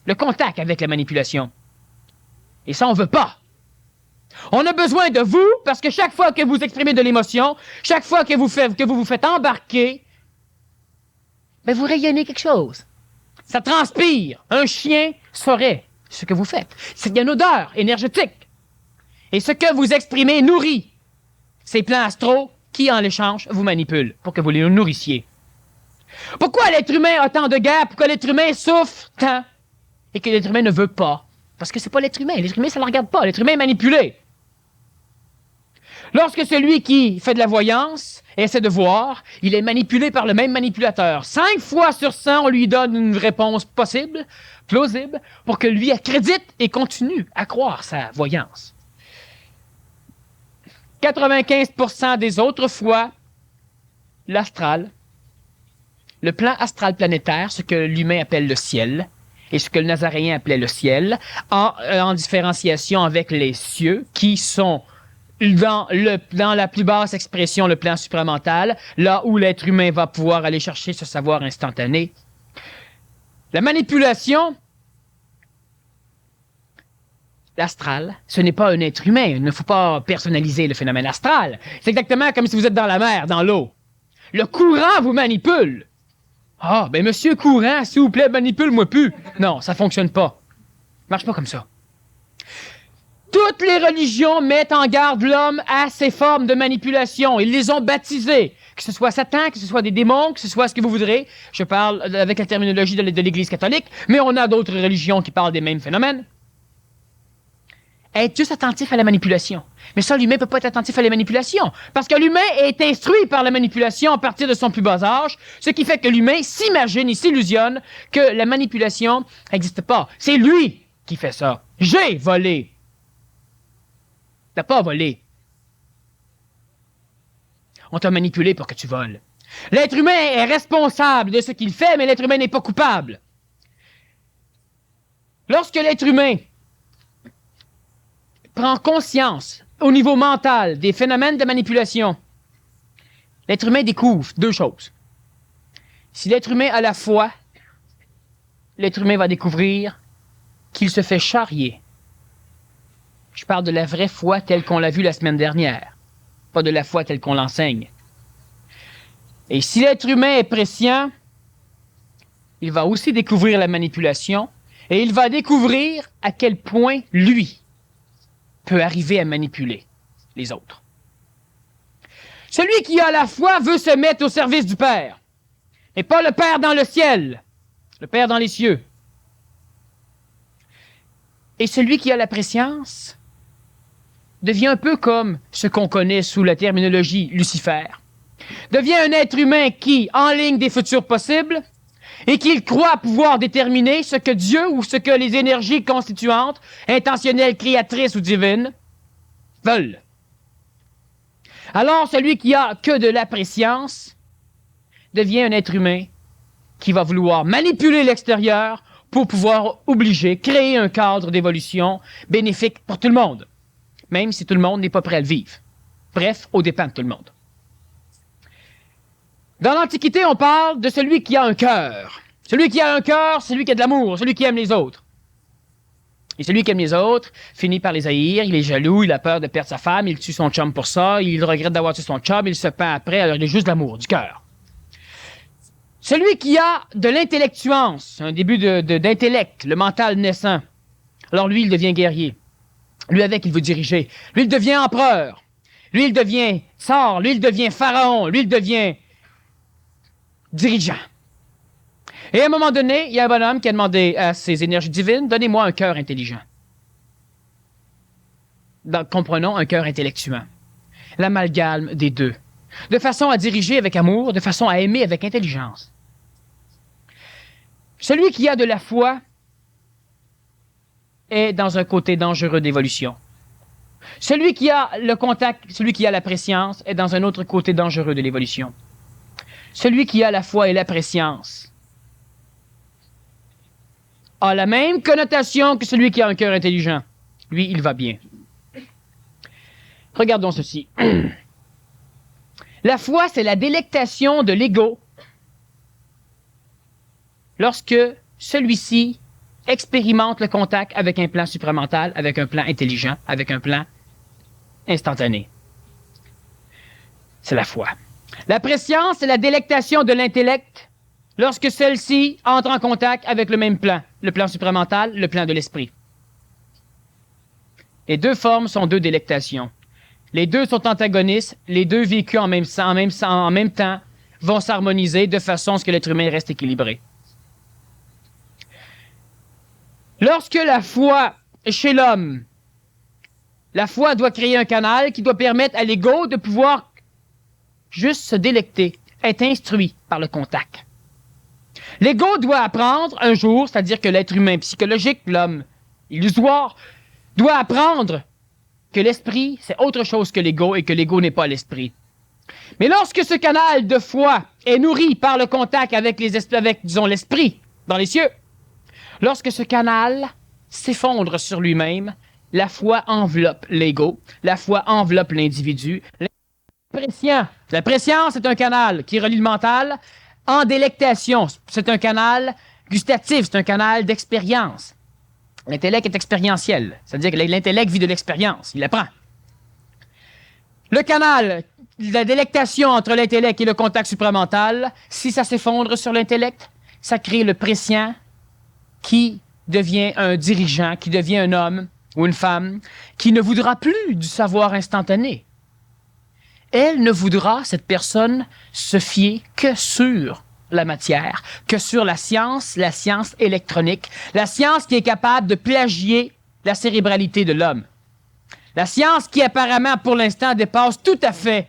le contact avec la manipulation. Et ça, on ne veut pas. On a besoin de vous parce que chaque fois que vous exprimez de l'émotion, chaque fois que vous vous faites embarquer, ben vous rayonnez quelque chose. Ça transpire. Un chien saurait ce que vous faites. Il y a une odeur énergétique. Et ce que vous exprimez nourrit ces plans astraux qui, en l'échange, vous manipulent pour que vous les nourrissiez. Pourquoi l'être humain a tant de guerres? Pourquoi l'être humain souffre tant? Et que l'être humain ne veut pas? Parce que c'est pas l'être humain. L'être humain, ça ne le regarde pas. L'être humain est manipulé. Lorsque celui qui fait de la voyance essaie de voir, il est manipulé par le même manipulateur. 5 fois sur 100, on lui donne une réponse possible, plausible, pour que lui accrédite et continue à croire sa voyance. 95% des autres fois, l'astral, le plan astral planétaire, ce que l'humain appelle le ciel, et ce que le nazaréen appelait le ciel, en différenciation avec les cieux, qui sont dans la plus basse expression, le plan supramental, là où l'être humain va pouvoir aller chercher ce savoir instantané, La manipulation, l'astral, ce n'est pas un être humain. Il ne faut pas personnaliser le phénomène astral. C'est exactement comme si vous êtes dans la mer, dans l'eau. Le courant vous manipule. Ah, ben monsieur courant, s'il vous plaît, manipule-moi plus. Non, ça fonctionne pas. Ça marche pas comme ça. Toutes les religions mettent en garde l'homme à ces formes de manipulation. Ils les ont baptisées. Que ce soit Satan, que ce soit des démons, que ce soit ce que vous voudrez. Je parle avec la terminologie de l'Église catholique, mais on a d'autres religions qui parlent des mêmes phénomènes. Être juste attentif à la manipulation. Mais ça, l'humain ne peut pas être attentif à la manipulation. Parce que l'humain est instruit par la manipulation à partir de son plus bas âge, ce qui fait que l'humain s'imagine et s'illusionne que la manipulation n'existe pas. C'est lui qui fait ça. J'ai volé. T'as pas volé. On t'a manipulé pour que tu voles. L'être humain est responsable de ce qu'il fait, mais l'être humain n'est pas coupable. Lorsque l'être humain prend conscience au niveau mental des phénomènes de manipulation, l'être humain découvre deux choses. Si l'être humain a la foi, l'être humain va découvrir qu'il se fait charrier. Je parle de la vraie foi telle qu'on l'a vue la semaine dernière, pas de la foi telle qu'on l'enseigne. Et si l'être humain est prescient, il va aussi découvrir la manipulation et il va découvrir à quel point lui peut arriver à manipuler les autres. Celui qui a la foi veut se mettre au service du Père, mais pas le Père dans le ciel, le Père dans les cieux. Et celui qui a la prescience devient un peu comme ce qu'on connaît sous la terminologie Lucifer. Devient un être humain qui enligne des futurs possibles et qui croit pouvoir déterminer ce que Dieu ou ce que les énergies constituantes, intentionnelles, créatrices ou divines, veulent. Alors, celui qui a que de la prescience devient un être humain qui va vouloir manipuler l'extérieur pour pouvoir obliger, créer un cadre d'évolution bénéfique pour tout le monde, même si tout le monde n'est pas prêt à le vivre. Bref, aux dépens de tout le monde. Dans l'Antiquité, on parle de celui qui a un cœur. Celui qui a un cœur, c'est celui qui a de l'amour, celui qui aime les autres. Et celui qui aime les autres finit par les haïr, il est jaloux, il a peur de perdre sa femme, il tue son chum pour ça, il regrette d'avoir tué son chum, il se pend après, alors il a juste de l'amour, du cœur. Celui qui a de l'intellectuance, un début d'intellect, le mental naissant, alors lui, il devient guerrier. Lui, avec, il veut diriger. Lui, il devient empereur. Lui, il devient tsar. Lui, il devient pharaon. Lui, il devient dirigeant. Et à un moment donné, il y a un bonhomme qui a demandé à ses énergies divines, « Donnez-moi un cœur intelligent. » Comprenons un cœur intellectuant. L'amalgame des deux. De façon à diriger avec amour, de façon à aimer avec intelligence. Celui qui a de la foi est dans un côté dangereux d'évolution. Celui qui a le contact, celui qui a la prescience est dans un autre côté dangereux de l'évolution. Celui qui a la foi et la prescience a la même connotation que celui qui a un cœur intelligent. Lui, il va bien. Regardons ceci. La foi, c'est la délectation de l'ego lorsque celui-ci expérimente le contact avec un plan supramental, avec un plan intelligent, avec un plan instantané. C'est la foi. La prescience, c'est la délectation de l'intellect lorsque celle-ci entre en contact avec le même plan, le plan supramental, le plan de l'esprit. Les deux formes sont deux délectations. Les deux sont antagonistes, les deux vécus en même temps vont s'harmoniser de façon à ce que l'être humain reste équilibré. Lorsque la foi est chez l'homme, la foi doit créer un canal qui doit permettre à l'ego de pouvoir juste se délecter, être instruit par le contact. L'ego doit apprendre un jour, c'est-à-dire que l'être humain psychologique, l'homme illusoire, doit apprendre que l'esprit, c'est autre chose que l'ego et que l'ego n'est pas l'esprit. Mais lorsque ce canal de foi est nourri par le contact avec l'esprit dans les cieux, lorsque ce canal s'effondre sur lui-même, la foi enveloppe l'ego, la foi enveloppe l'individu. La prescience est un canal qui relie le mental en délectation. C'est un canal gustatif, c'est un canal d'expérience. L'intellect est expérientiel, c'est-à-dire que l'intellect vit de l'expérience, il apprend. Le canal de la délectation entre l'intellect et le contact supramental, si ça s'effondre sur l'intellect, ça crée le prescient qui devient un dirigeant, qui devient un homme ou une femme, qui ne voudra plus du savoir instantané. Elle ne voudra, cette personne, se fier que sur la matière, que sur la science électronique, la science qui est capable de plagier la cérébralité de l'homme. La science qui apparemment, pour l'instant, dépasse tout à fait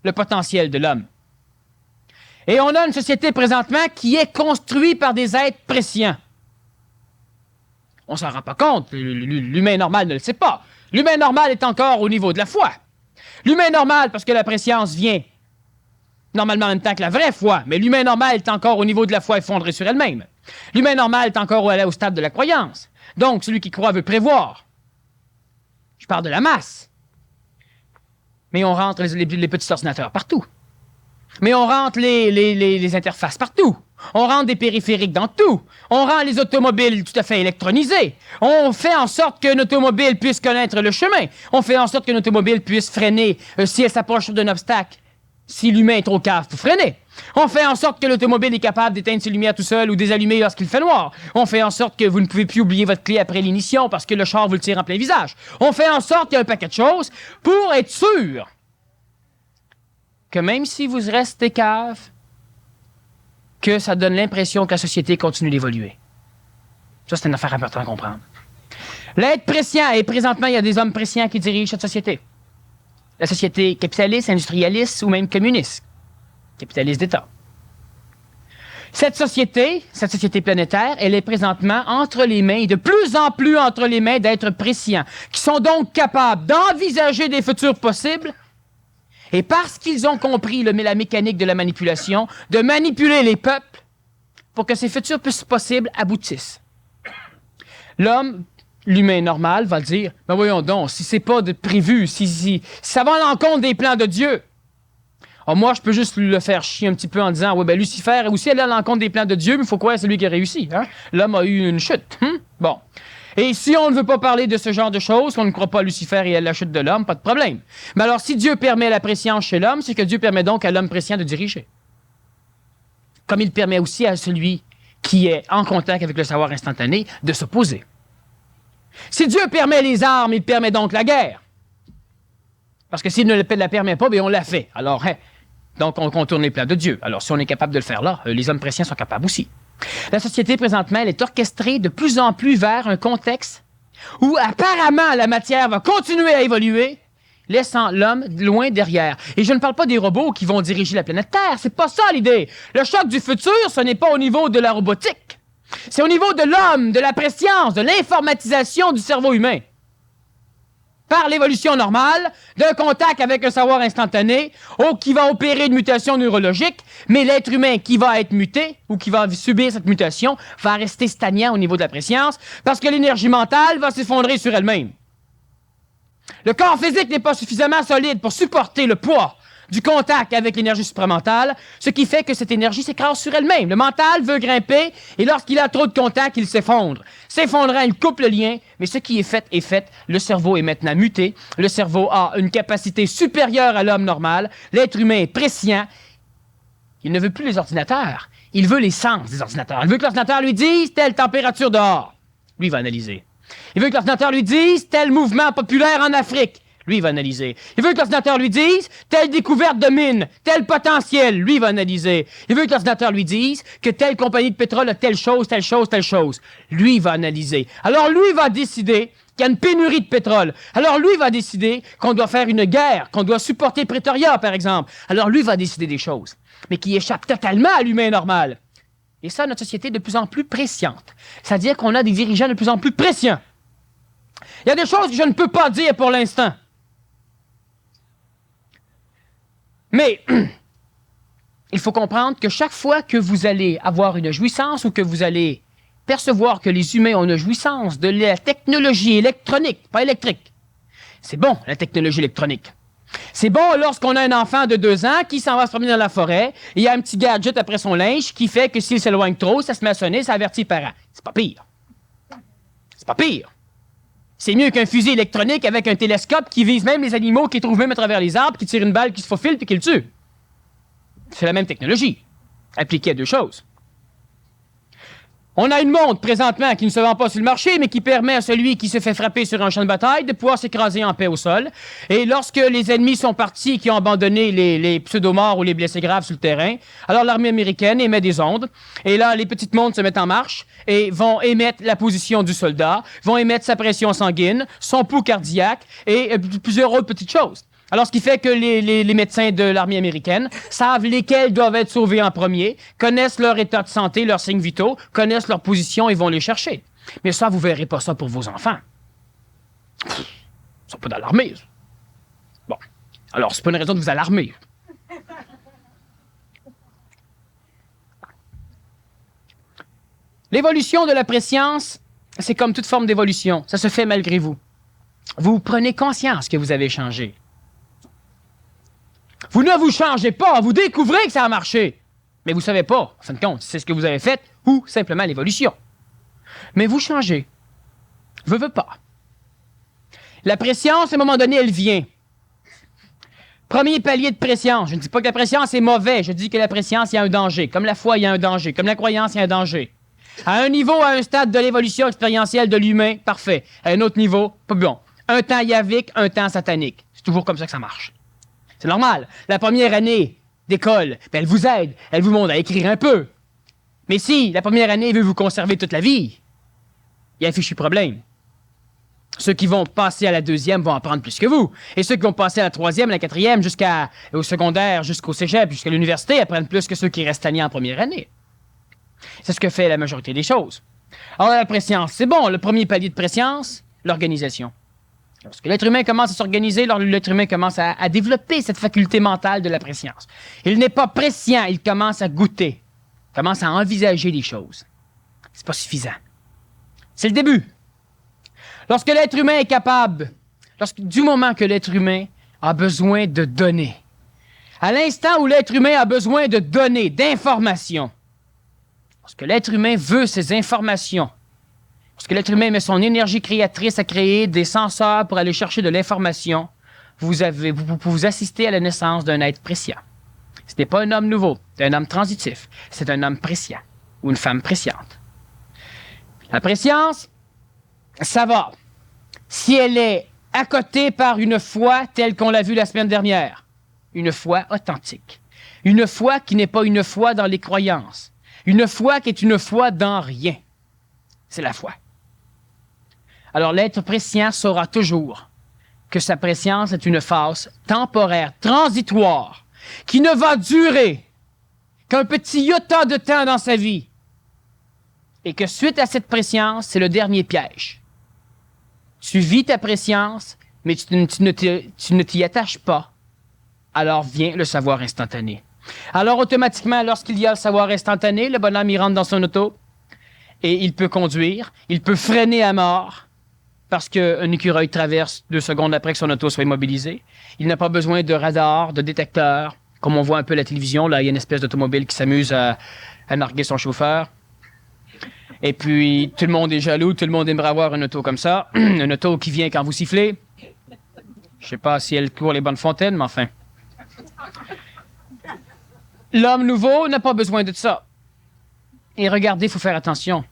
le potentiel de l'homme. Et on a une société présentement qui est construite par des êtres prescients. On s'en rend pas compte, l'humain normal ne le sait pas. L'humain normal est encore au niveau de la foi. L'humain normal, parce que la préscience vient normalement en même temps que la vraie foi, mais l'humain normal est encore au niveau de la foi effondrée sur elle-même. L'humain normal est encore au stade de la croyance. Donc, celui qui croit veut prévoir. Je parle de la masse. Mais on rentre les petits ordinateurs partout. Mais on rentre les interfaces partout. On rentre des périphériques dans tout. On rend les automobiles tout à fait électronisées. On fait en sorte qu'un automobile puisse connaître le chemin. On fait en sorte qu'un automobile puisse freiner si elle s'approche d'un obstacle. Si l'humain est trop cave pour freiner. On fait en sorte que l'automobile est capable d'éteindre ses lumières tout seul ou désallumer lorsqu'il fait noir. On fait en sorte que vous ne pouvez plus oublier votre clé après l'initiation parce que le char vous le tire en plein visage. On fait en sorte qu'il y a un paquet de choses pour être sûr que même si vous restez cave, que ça donne l'impression que la société continue d'évoluer. Ça, c'est une affaire importante à comprendre. L'être prescient, et présentement, il y a des hommes prescients qui dirigent cette société. La société capitaliste, industrialiste ou même communiste. Capitaliste d'État. Cette société planétaire, elle est présentement entre les mains, de plus en plus entre les mains d'êtres prescients, qui sont donc capables d'envisager des futurs possibles, et parce qu'ils ont compris la mécanique de la manipulation, de manipuler les peuples pour que ces futurs possibles aboutissent. L'humain normal va dire, ben voyons donc, si c'est pas prévu, si ça va à l'encontre des plans de Dieu. Alors moi, je peux juste le faire chier un petit peu en disant, oui, ben Lucifer aussi allé à l'encontre des plans de Dieu, mais il faut croire que c'est lui qui a réussi. Hein? L'homme a eu une chute. Bon. Et si on ne veut pas parler de ce genre de choses, qu'on ne croit pas à Lucifer et à la chute de l'homme, pas de problème. Mais alors, si Dieu permet la prescience chez l'homme, c'est que Dieu permet donc à l'homme prescient de diriger. Comme il permet aussi à celui qui est en contact avec le savoir instantané de s'opposer. Si Dieu permet les armes, il permet donc la guerre. Parce que s'il ne la permet pas, bien on la fait. Alors, donc on contourne les plans de Dieu. Alors, si on est capable de le faire là, les hommes prescients sont capables aussi. La société, présentement, elle est orchestrée de plus en plus vers un contexte où, apparemment, la matière va continuer à évoluer, laissant l'homme loin derrière. Et je ne parle pas des robots qui vont diriger la planète Terre, c'est pas ça l'idée. Le choc du futur, ce n'est pas au niveau de la robotique. C'est au niveau de l'homme, de la prescience, de l'informatisation du cerveau humain. Par l'évolution normale, d'un contact avec un savoir instantané, qui va opérer une mutation neurologique, mais l'être humain qui va être muté, ou qui va subir cette mutation, va rester stagnant au niveau de la prescience, parce que l'énergie mentale va s'effondrer sur elle-même. Le corps physique n'est pas suffisamment solide pour supporter le poids du contact avec l'énergie supramentale, ce qui fait que cette énergie s'écrase sur elle-même. Le mental veut grimper, et lorsqu'il a trop de contact, il s'effondre. S'effondrant, il coupe le lien, mais ce qui est fait est fait. Le cerveau est maintenant muté. Le cerveau a une capacité supérieure à l'homme normal. L'être humain est prescient. Il ne veut plus les ordinateurs. Il veut les sens des ordinateurs. Il veut que l'ordinateur lui dise telle température dehors. Lui, il va analyser. Il veut que l'ordinateur lui dise tel mouvement populaire en Afrique. Lui, il va analyser. Il veut que l'ordinateur lui dise telle découverte de mine, tel potentiel. Lui, il va analyser. Il veut que l'ordinateur lui dise que telle compagnie de pétrole a telle chose, telle chose, telle chose. Lui, il va analyser. Alors, lui, il va décider qu'il y a une pénurie de pétrole. Alors, lui, il va décider qu'on doit faire une guerre, qu'on doit supporter Pretoria, par exemple. Alors, lui, il va décider des choses, mais qui échappent totalement à l'humain normal. Et ça, notre société est de plus en plus presciente. C'est-à-dire qu'on a des dirigeants de plus en plus prescients. Il y a des choses que je ne peux pas dire pour l'instant. Mais il faut comprendre que chaque fois que vous allez avoir une jouissance ou que vous allez percevoir que les humains ont une jouissance de la technologie électronique, pas électrique, c'est bon, la technologie électronique. C'est bon lorsqu'on a un enfant de 2 ans qui s'en va se promener dans la forêt, et il y a un petit gadget après son linge qui fait que s'il s'éloigne trop, ça se met à sonner, ça avertit les parents. C'est pas pire. C'est pas pire. C'est mieux qu'un fusil électronique avec un télescope qui vise même les animaux, qui trouvent même à travers les arbres, qui tire une balle, qui se faufile puis qui le tue. C'est la même technologie, appliquée à 2 choses. On a une montre présentement qui ne se vend pas sur le marché, mais qui permet à celui qui se fait frapper sur un champ de bataille de pouvoir s'écraser en paix au sol. Et lorsque les ennemis sont partis et qui ont abandonné les pseudo-morts ou les blessés graves sur le terrain, alors l'armée américaine émet des ondes. Et là, les petites montres se mettent en marche et vont émettre la position du soldat, vont émettre sa pression sanguine, son pouls cardiaque et plusieurs autres petites choses. Alors, ce qui fait que les médecins de l'armée américaine savent lesquels doivent être sauvés en premier, connaissent leur état de santé, leurs signes vitaux, connaissent leur position et vont les chercher. Mais ça, vous verrez pas ça pour vos enfants. Ils sont pas dans l'armée. Bon. Alors, c'est pas une raison de vous alarmer. L'évolution de la préscience, c'est comme toute forme d'évolution. Ça se fait malgré vous. Vous prenez conscience que vous avez changé. Vous ne vous changez pas, vous découvrez que ça a marché. Mais vous ne savez pas, en fin de compte, si c'est ce que vous avez fait ou simplement l'évolution. Mais vous changez. Veux pas. La préscience, à un moment donné, elle vient. Premier palier de préscience. Je ne dis pas que la préscience est mauvais, je dis que la préscience, il y a un danger. Comme la foi, il y a un danger. Comme la croyance, il y a un danger. À un niveau, à un stade de l'évolution expérientielle de l'humain, parfait. À un autre niveau, pas bon. Un temps yavique, un temps satanique. C'est toujours comme ça que ça marche. C'est normal. La première année d'école, ben elle vous aide, elle vous montre à écrire un peu. Mais si la première année veut vous conserver toute la vie, il y a un fichu problème. Ceux qui vont passer à la deuxième vont apprendre plus que vous. Et ceux qui vont passer à la troisième, à la quatrième, jusqu'au secondaire, jusqu'au cégep, jusqu'à l'université, apprennent plus que ceux qui restent stagnés en première année. C'est ce que fait la majorité des choses. Alors la préscience, c'est bon. Le premier palier de préscience, l'organisation. Lorsque l'être humain commence à s'organiser, l'être humain commence à développer cette faculté mentale de la préscience. Il n'est pas prescient, il commence à goûter, commence à envisager les choses. C'est pas suffisant. C'est le début. Lorsque l'être humain est capable, du moment que l'être humain a besoin de donner, à l'instant où l'être humain a besoin de donner, d'informations, lorsque l'être humain veut ces informations, lorsque l'être humain met son énergie créatrice à créer des senseurs pour aller chercher de l'information, vous assistez à la naissance d'un être prescient. Ce n'est pas un homme nouveau, c'est un homme transitif, c'est un homme prescient ou une femme presciente. La prescience, ça va. Si elle est accotée par une foi telle qu'on l'a vu la semaine dernière, une foi authentique, une foi qui n'est pas une foi dans les croyances, une foi qui est une foi dans rien. C'est la foi. Alors l'être prescient saura toujours que sa prescience est une phase temporaire, transitoire, qui ne va durer qu'un petit iota de temps dans sa vie. Et que suite à cette prescience, c'est le dernier piège. Tu vis ta prescience, mais tu ne t'y attaches pas. Alors vient le savoir instantané. Alors automatiquement, lorsqu'il y a le savoir instantané, le bonhomme il rentre dans son auto et il peut conduire, il peut freiner à mort parce qu'un écureuil traverse 2 secondes après que son auto soit immobilisée. Il n'a pas besoin de radar, de détecteur, comme on voit un peu à la télévision. Là, il y a une espèce d'automobile qui s'amuse à narguer son chauffeur. Et puis, tout le monde est jaloux, tout le monde aimerait avoir une auto comme ça. Une auto qui vient quand vous sifflez. Je sais pas si elle court les bonnes fontaines, mais enfin. L'homme nouveau n'a pas besoin de ça. Et regardez, il faut faire attention.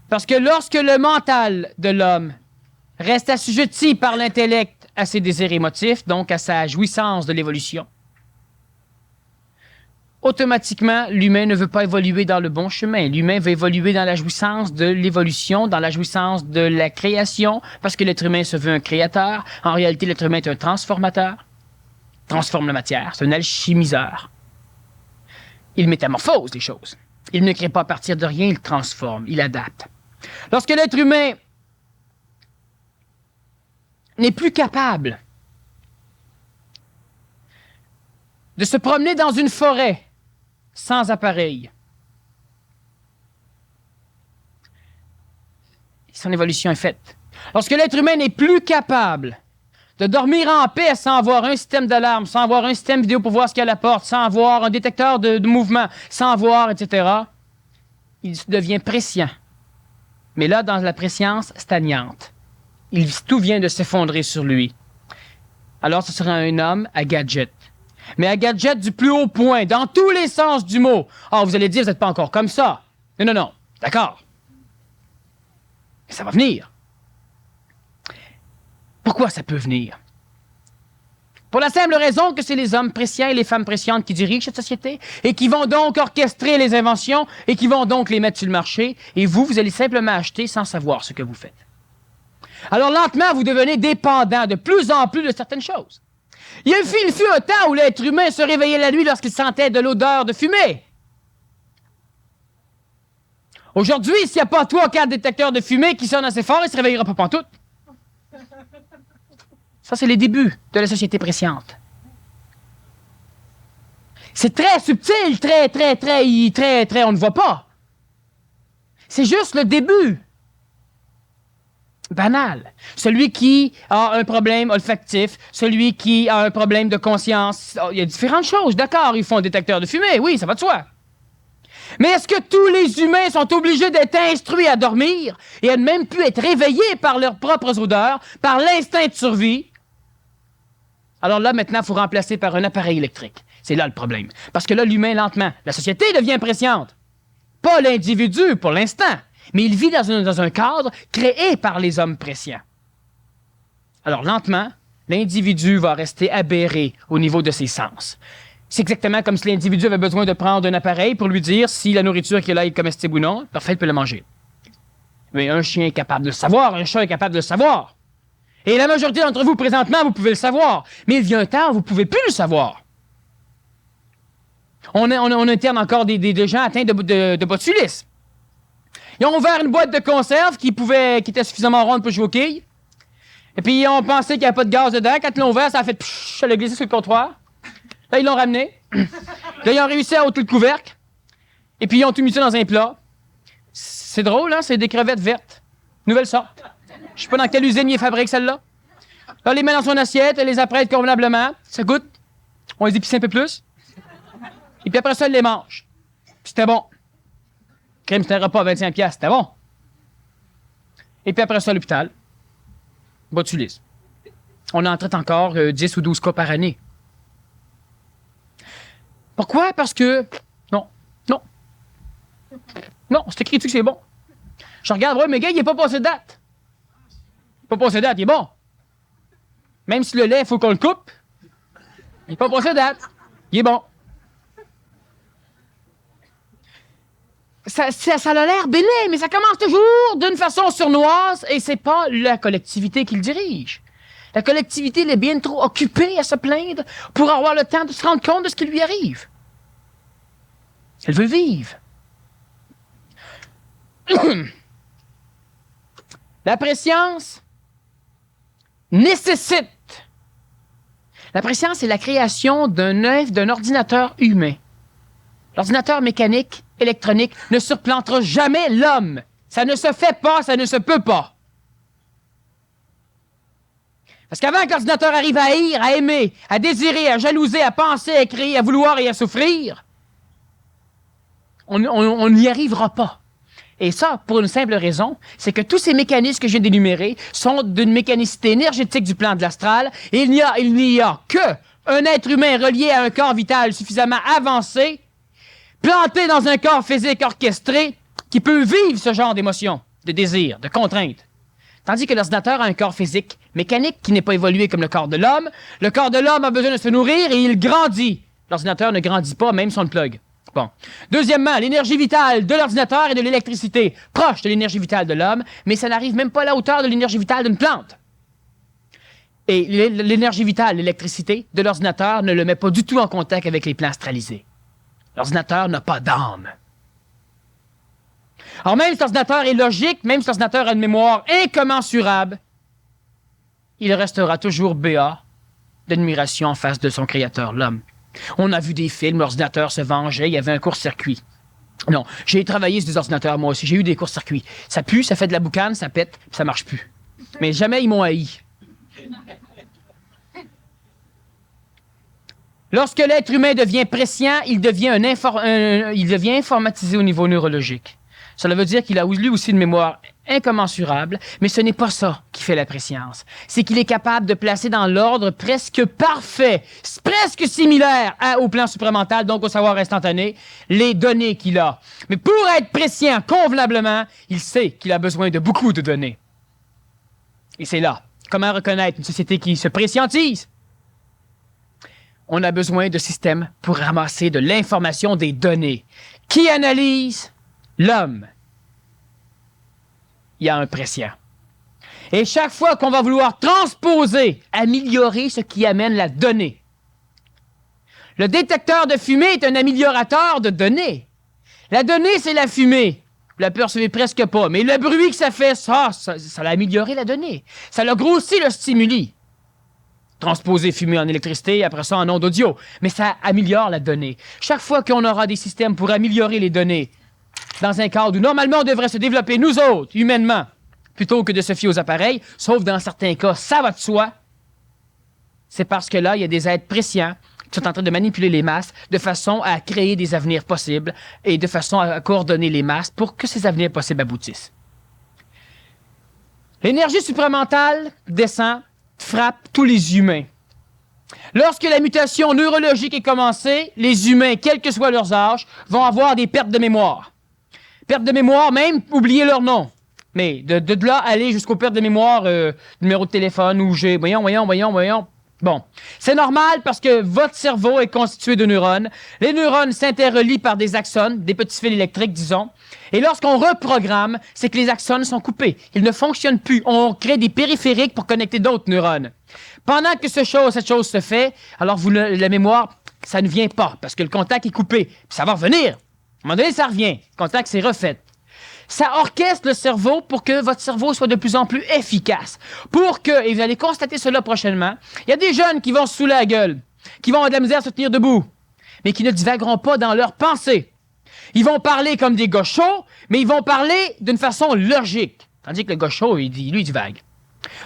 Parce que lorsque le mental de l'homme reste assujetti par l'intellect à ses désirs émotifs, donc à sa jouissance de l'évolution, automatiquement, l'humain ne veut pas évoluer dans le bon chemin. L'humain veut évoluer dans la jouissance de l'évolution, dans la jouissance de la création, parce que l'être humain se veut un créateur. En réalité, l'être humain est un transformateur. Transforme la matière, c'est un alchimiseur. Il métamorphose les choses. Il ne crée pas à partir de rien, il transforme, il adapte. Lorsque l'être humain n'est plus capable de se promener dans une forêt sans appareil, son évolution est faite. Lorsque l'être humain n'est plus capable de dormir en paix sans avoir un système d'alarme, sans avoir un système vidéo pour voir ce qu'il y a à la porte, sans avoir un détecteur de mouvement, sans voir, etc., il devient prescient. Mais là, dans la prescience stagnante, tout vient de s'effondrer sur lui. Alors, ce sera un homme à gadget. Mais à gadget du plus haut point, dans tous les sens du mot. Ah, vous allez dire, vous n'êtes pas encore comme ça. Non, non, non. D'accord. Mais ça va venir. Pourquoi ça peut venir? Pour la simple raison que c'est les hommes prescients et les femmes prescientes qui dirigent cette société et qui vont donc orchestrer les inventions et qui vont donc les mettre sur le marché et vous allez simplement acheter sans savoir ce que vous faites. Alors lentement, vous devenez dépendant de plus en plus de certaines choses. Il fut un temps où l'être humain se réveillait la nuit lorsqu'il sentait de l'odeur de fumée. Aujourd'hui, s'il n'y a pas 3 ou 4 détecteurs de fumée qui sonnent assez fort, il ne se réveillera pas pantoute. Ça, c'est les débuts de la société presciente. C'est très subtil, très, on ne voit pas. C'est juste le début. Banal. Celui qui a un problème olfactif, celui qui a un problème de conscience, il y a différentes choses. D'accord, ils font un détecteur de fumée, oui, ça va de soi. Mais est-ce que tous les humains sont obligés d'être instruits à dormir et à ne même plus être réveillés par leurs propres odeurs, par l'instinct de survie? Alors là, maintenant, il faut remplacer par un appareil électrique. C'est là le problème. Parce que là, l'humain, lentement, la société devient presciente. Pas l'individu pour l'instant, mais il vit dans un cadre créé par les hommes prescients. Alors, lentement, l'individu va rester aberré au niveau de ses sens. C'est exactement comme si l'individu avait besoin de prendre un appareil pour lui dire si la nourriture qui est là est comestible ou non. Parfait, il peut la manger. Mais un chien est capable de le savoir, un chat est capable de le savoir. Et la majorité d'entre vous, présentement, vous pouvez le savoir. Mais il vient un temps où vous ne pouvez plus le savoir. On interne encore des gens atteints de botulisme. Ils ont ouvert une boîte de conserve qui était suffisamment ronde pour jouer aux quilles. Et puis, ils ont pensé qu'il n'y avait pas de gaz dedans. Quand ils l'ont ouvert, ça a fait pshhh, elle a glissé sur le comptoir. Là, ils l'ont ramené. Là, ils ont réussi à ôter le couvercle. Et puis, ils ont tout mis ça dans un plat. C'est drôle, hein? C'est des crevettes vertes. Nouvelle sorte. Je sais pas dans quelle usine ils fabriquent celle-là. Là, on les met dans son assiette, elle les apprête convenablement. Ça goûte. On les épice un peu plus. Et puis après ça, elle les mange. Puis c'était bon. Crème, c'était un repas à 25$. C'était bon. Et puis après ça, à l'hôpital. Botulisme. On en traite encore 10 ou 12 cas par année. Pourquoi? Parce que... Non. C'est écrit-tu que c'est bon? Je regarde, ouais, mais gars, il n'est pas passé de date. Pas passé de date, il est bon. Même si le lait, il faut qu'on le coupe, il n'est pas passé de date. Il est bon. Ça a l'air bénin, mais ça commence toujours d'une façon sournoise et c'est pas la collectivité qui le dirige. La collectivité, elle est bien trop occupée à se plaindre pour avoir le temps de se rendre compte de ce qui lui arrive. Elle veut vivre. La prescience nécessite. La prescience, c'est la création d'un ordinateur humain. L'ordinateur mécanique, électronique, ne surplantera jamais l'homme. Ça ne se fait pas, ça ne se peut pas. Parce qu'avant que l'ordinateur arrive à haïr, à aimer, à désirer, à jalouser, à penser, à créer, à vouloir et à souffrir, on n'y arrivera pas. Et ça, pour une simple raison, c'est que tous ces mécanismes que je viens d'énumérer sont d'une mécanicité énergétique du plan de l'astral, et il n'y a qu'un être humain relié à un corps vital suffisamment avancé, planté dans un corps physique orchestré, qui peut vivre ce genre d'émotions, de désirs, de contraintes. Tandis que l'ordinateur a un corps physique mécanique qui n'est pas évolué comme le corps de l'homme. Le corps de l'homme a besoin de se nourrir et il grandit. L'ordinateur ne grandit pas, même si on le plug. Bon. Deuxièmement, l'énergie vitale de l'ordinateur est de l'électricité, proche de l'énergie vitale de l'homme, mais ça n'arrive même pas à la hauteur de l'énergie vitale d'une plante. Et l'énergie vitale, l'électricité de l'ordinateur ne le met pas du tout en contact avec les plans astralisés. L'ordinateur n'a pas d'âme. Alors même si l'ordinateur est logique, même si l'ordinateur a une mémoire incommensurable, il restera toujours béat d'admiration en face de son créateur, l'homme. On a vu des films, l'ordinateur se vengeait, il y avait un court-circuit. Non, j'ai travaillé sur des ordinateurs moi aussi, j'ai eu des court-circuits. Ça pue, ça fait de la boucane, ça pète, puis ça marche plus. Mais jamais ils m'ont haï. Lorsque l'être humain devient prescient, il devient informatisé au niveau neurologique. Cela veut dire qu'il a lui aussi une mémoire incommensurable, mais ce n'est pas ça qui fait la préscience. C'est qu'il est capable de placer dans l'ordre presque parfait, presque similaire au plan supramental, donc au savoir instantané, les données qu'il a. Mais pour être prescient convenablement, il sait qu'il a besoin de beaucoup de données. Et c'est là. Comment reconnaître une société qui se prescientise? On a besoin de systèmes pour ramasser de l'information, des données. Qui analyse? L'homme. Il y a un prescient. Et chaque fois qu'on va vouloir transposer, améliorer ce qui amène la donnée. Le détecteur de fumée est un améliorateur de données. La donnée, c'est la fumée. Vous la percevez presque pas, mais le bruit que ça fait, ça l'a amélioré la donnée. Ça l'a grossi le stimuli. Transposer fumée en électricité, après ça en ondes audio. Mais ça améliore la donnée. Chaque fois qu'on aura des systèmes pour améliorer les données, dans un cadre où normalement on devrait se développer nous autres, humainement, plutôt que de se fier aux appareils, sauf dans certains cas, ça va de soi, c'est parce que là, il y a des êtres prescients qui sont en train de manipuler les masses de façon à créer des avenirs possibles et de façon à coordonner les masses pour que ces avenirs possibles aboutissent. L'énergie supramentale descend, frappe tous les humains. Lorsque la mutation neurologique est commencée, les humains, quel que soit leur âge, vont avoir des pertes de mémoire. Perte de mémoire, même oublier leur nom. Mais de là, aller jusqu'aux pertes de mémoire, numéro de téléphone, ou voyons. Bon, c'est normal parce que votre cerveau est constitué de neurones. Les neurones s'interrelient par des axones, des petits fils électriques, disons. Et lorsqu'on reprogramme, c'est que les axones sont coupés. Ils ne fonctionnent plus. On crée des périphériques pour connecter d'autres neurones. Pendant que cette chose se fait, alors la mémoire, ça ne vient pas parce que le contact est coupé. Puis ça va revenir. À un moment donné, ça revient. Le contact s'est refait. Ça orchestre le cerveau pour que votre cerveau soit de plus en plus efficace. Pour que, et vous allez constater cela prochainement, il y a des jeunes qui vont se saouler la gueule, qui vont avoir de la misère à se tenir debout, mais qui ne divagueront pas dans leurs pensées. Ils vont parler comme des gars chauds, mais ils vont parler d'une façon logique. Tandis que le gars chaud, lui, il divague.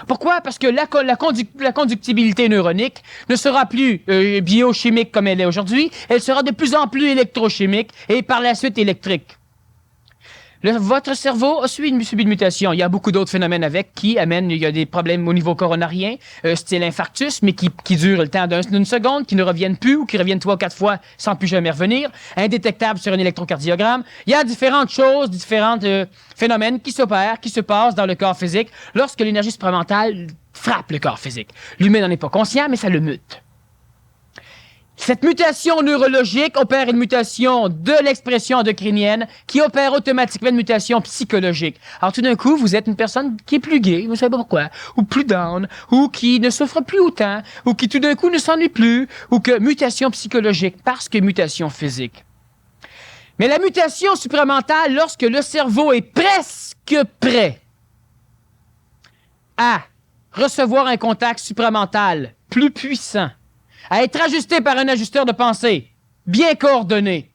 Pourquoi? Parce que la conductibilité neuronique ne sera plus biochimique comme elle est aujourd'hui, elle sera de plus en plus électrochimique et par la suite électrique. Votre cerveau a subi une mutation. Il y a beaucoup d'autres phénomènes qui amènent, il y a des problèmes au niveau coronarien, style infarctus, mais qui durent le temps d'une seconde, qui ne reviennent plus ou qui reviennent 3 ou 4 fois sans plus jamais revenir, indétectables sur un électrocardiogramme. Il y a différentes choses, différents phénomènes qui s'opèrent, qui se passent dans le corps physique lorsque l'énergie supramentale frappe le corps physique. L'humain n'en est pas conscient, mais ça le mute. Cette mutation neurologique opère une mutation de l'expression endocrinienne qui opère automatiquement une mutation psychologique. Alors tout d'un coup, vous êtes une personne qui est plus gaie, vous ne savez pas pourquoi, ou plus down, ou qui ne souffre plus autant, ou qui tout d'un coup ne s'ennuie plus, ou que mutation psychologique parce que mutation physique. Mais la mutation supramentale, lorsque le cerveau est presque prêt à recevoir un contact supramental plus puissant, à être ajusté par un ajusteur de pensée, bien coordonné.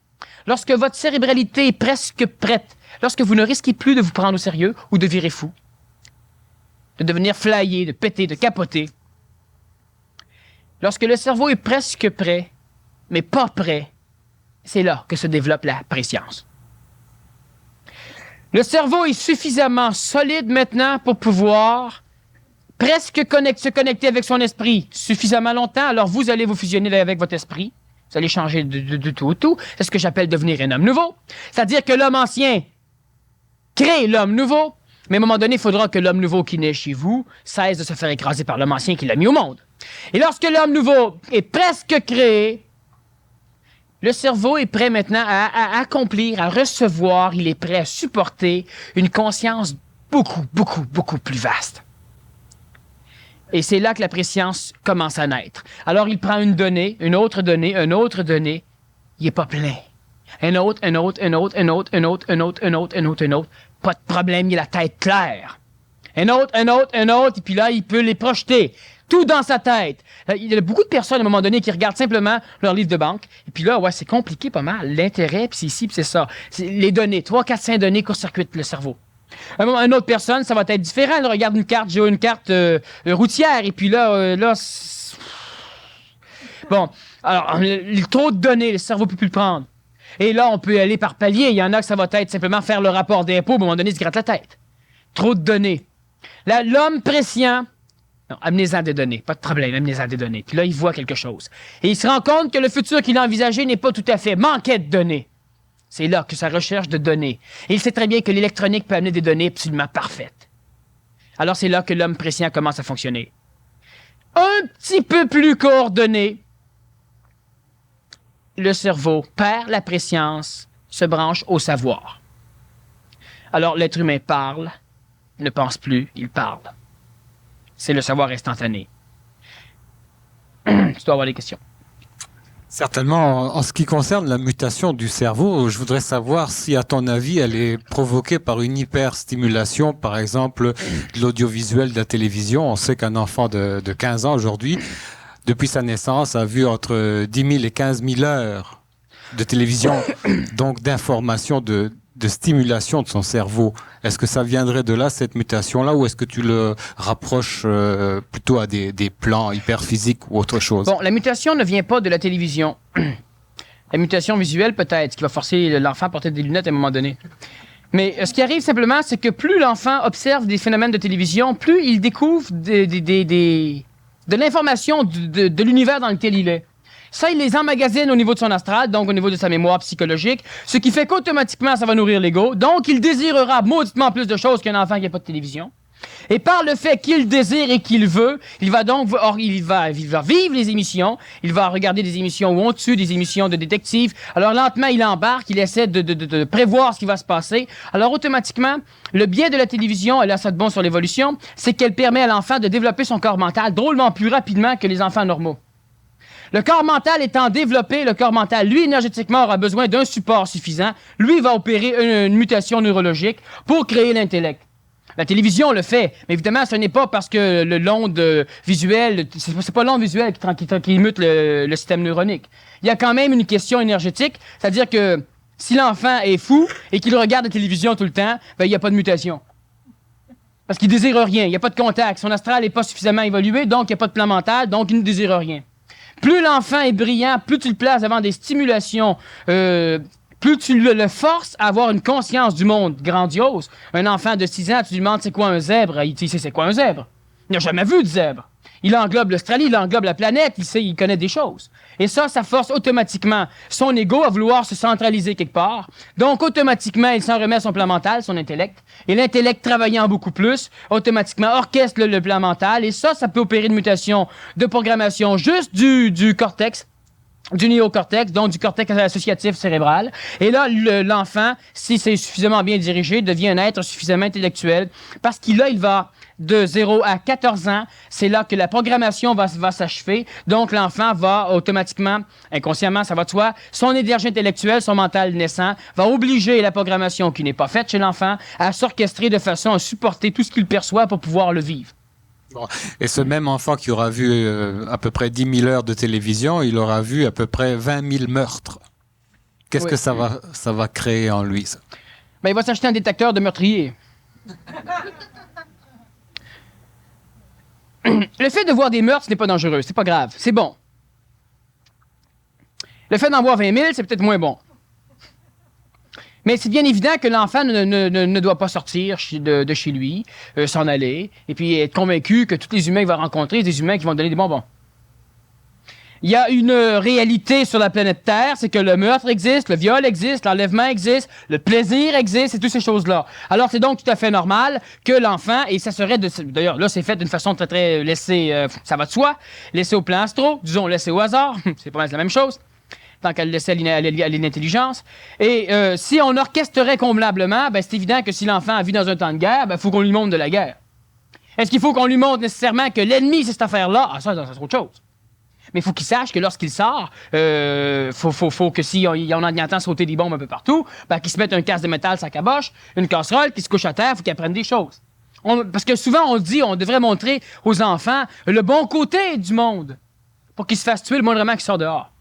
Lorsque votre cérébralité est presque prête, lorsque vous ne risquez plus de vous prendre au sérieux ou de virer fou, de devenir flyé, de péter, de capoter. Lorsque le cerveau est presque prêt, mais pas prêt, c'est là que se développe la préscience. Le cerveau est suffisamment solide maintenant pour pouvoir presque se connecter avec son esprit suffisamment longtemps, alors vous allez vous fusionner avec votre esprit. Vous allez changer de tout au tout. C'est ce que j'appelle devenir un homme nouveau. C'est-à-dire que l'homme ancien crée l'homme nouveau, mais à un moment donné, il faudra que l'homme nouveau qui naît chez vous cesse de se faire écraser par l'homme ancien qui l'a mis au monde. Et lorsque l'homme nouveau est presque créé, le cerveau est prêt maintenant à accomplir, à recevoir, il est prêt à supporter une conscience beaucoup plus vaste. Et c'est là que la préscience commence à naître. Alors, il prend une donnée, une autre donnée, il n'est pas plein. Un autre. Pas de problème, il a la tête claire. Un autre, et puis là, il peut les projeter. Tout dans sa tête. Il y a beaucoup de personnes, à un moment donné, qui regardent simplement leur livre de banque. Et puis là, ouais, c'est compliqué pas mal. L'intérêt, puis c'est ici, puis c'est ça. Les données, 3, 4, 5 données court-circuitent le cerveau. Une autre personne, ça va être différent. Elle regarde une carte, j'ai une carte routière, et puis là, bon, Alors, trop de données, le cerveau ne peut plus le prendre. Et là, on peut aller par palier. Il y en a que ça va être simplement faire le rapport d'impôt, à un moment donné, il se gratte la tête. Trop de données. Là, l'homme prescient, non, amenez-en des données, pas de problème, amenez-en des données. Puis là, il voit quelque chose. Et il se rend compte que le futur qu'il a envisagé n'est pas tout à fait, manquait de données. C'est là que sa recherche de données. Et il sait très bien que l'électronique peut amener des données absolument parfaites. Alors, c'est là que l'homme prescient commence à fonctionner. Un petit peu plus coordonné, le cerveau perd la préscience, se branche au savoir. Alors, l'être humain parle, ne pense plus, il parle. C'est le savoir instantané. Tu dois avoir des questions. Certainement, en ce qui concerne la mutation du cerveau, je voudrais savoir si, à ton avis, elle est provoquée par une hyperstimulation, par exemple, de l'audiovisuel, de la télévision. On sait qu'un enfant de 15 ans aujourd'hui, depuis sa naissance, a vu entre 10 000 et 15 000 heures de télévision, donc d'informations, de stimulation de son cerveau. Est-ce que ça viendrait de là, cette mutation-là, ou est-ce que tu le rapproches plutôt à des plans hyperphysiques ou autre chose? Bon, la mutation ne vient pas de la télévision. La mutation visuelle, peut-être, qui va forcer l'enfant à porter des lunettes à un moment donné. Mais ce qui arrive simplement, c'est que plus l'enfant observe des phénomènes de télévision, plus il découvre de l'information de l'univers dans lequel il est. Ça, il les emmagasine au niveau de son astral, donc au niveau de sa mémoire psychologique, ce qui fait qu'automatiquement, ça va nourrir l'ego. Donc, il désirera mauditement plus de choses qu'un enfant qui n'a pas de télévision. Et par le fait qu'il désire et qu'il veut, il va vivre les émissions, il va regarder des émissions où on tue, des émissions de détectives. Alors, lentement, il embarque, il essaie de prévoir ce qui va se passer. Alors, automatiquement, le biais de la télévision, et là, ça de bon sur l'évolution, c'est qu'elle permet à l'enfant de développer son corps mental drôlement plus rapidement que les enfants normaux. Le corps mental étant développé, le corps mental, lui, énergétiquement, aura besoin d'un support suffisant. Lui va opérer une mutation neurologique pour créer l'intellect. La télévision le fait, mais évidemment, ce n'est pas parce que l'onde visuelle, c'est pas l'onde visuelle qui immute le système neuronique. Il y a quand même une question énergétique, c'est-à-dire que si l'enfant est fou et qu'il regarde la télévision tout le temps, ben, il n'y a pas de mutation. Parce qu'il ne désire rien, il n'y a pas de contact, son astral n'est pas suffisamment évolué, donc il n'y a pas de plan mental, donc il ne désire rien. Plus l'enfant est brillant, plus tu le places devant des stimulations, plus tu le forces à avoir une conscience du monde grandiose. Un enfant de 6 ans, tu lui demandes c'est quoi un zèbre, il sait c'est quoi un zèbre. Il n'a jamais vu de zèbre. Il englobe l'Australie, il englobe la planète, il connaît des choses. Et ça force automatiquement son ego à vouloir se centraliser quelque part. Donc, automatiquement, il s'en remet à son plan mental, son intellect. Et l'intellect travaillant beaucoup plus, automatiquement orchestre le plan mental. Et ça peut opérer une mutation de programmation juste du cortex, du néocortex, donc du cortex associatif cérébral. Et là, l'enfant, si c'est suffisamment bien dirigé, devient un être suffisamment intellectuel parce qu'il va de 0 à 14 ans, c'est là que la programmation va s'achever. Donc, l'enfant va automatiquement, inconsciemment, ça va de soi, son énergie intellectuelle, son mental naissant, va obliger la programmation qui n'est pas faite chez l'enfant à s'orchestrer de façon à supporter tout ce qu'il perçoit pour pouvoir le vivre. Bon. Et ce même enfant qui aura vu à peu près 10 000 heures de télévision, il aura vu à peu près 20 000 meurtres. Qu'est-ce que ça va créer en lui, ça? Ben, il va s'acheter un détecteur de meurtrier. Le fait de voir des meurtres, ce n'est pas dangereux, c'est pas grave, c'est bon. Le fait d'en voir 20 000, c'est peut-être moins bon. Mais c'est bien évident que l'enfant ne doit pas sortir de chez lui, s'en aller, et puis être convaincu que tous les humains qu'il va rencontrer, des humains qui vont donner des bonbons. Il y a une réalité sur la planète Terre, c'est que le meurtre existe, le viol existe, l'enlèvement existe, le plaisir existe, et toutes ces choses-là. Alors, c'est donc tout à fait normal que l'enfant, et ça serait, d'ailleurs, là, c'est fait d'une façon très, très laissée, ça va de soi, laissé au plan astro, disons, laissé au hasard, c'est pas mal la même chose, tant qu'elle laissait à l'inintelligence. Et si on orchestrerait convenablement, ben, c'est évident que si l'enfant vit dans un temps de guerre, ben, faut qu'on lui montre de la guerre. Est-ce qu'il faut qu'on lui montre nécessairement que l'ennemi, c'est cette affaire-là? Ah, ça, c'est autre chose. Mais il faut qu'il sache que lorsqu'il sort, faut que si on entend sauter des bombes un peu partout, ben, qu'il se mette un casque de métal sa caboche, une casserole, qu'il se couche à terre, faut qu'il apprenne des choses. Parce que souvent, on dit, on devrait montrer aux enfants le bon côté du monde pour qu'ils se fassent tuer le moindrement qu'il sort dehors.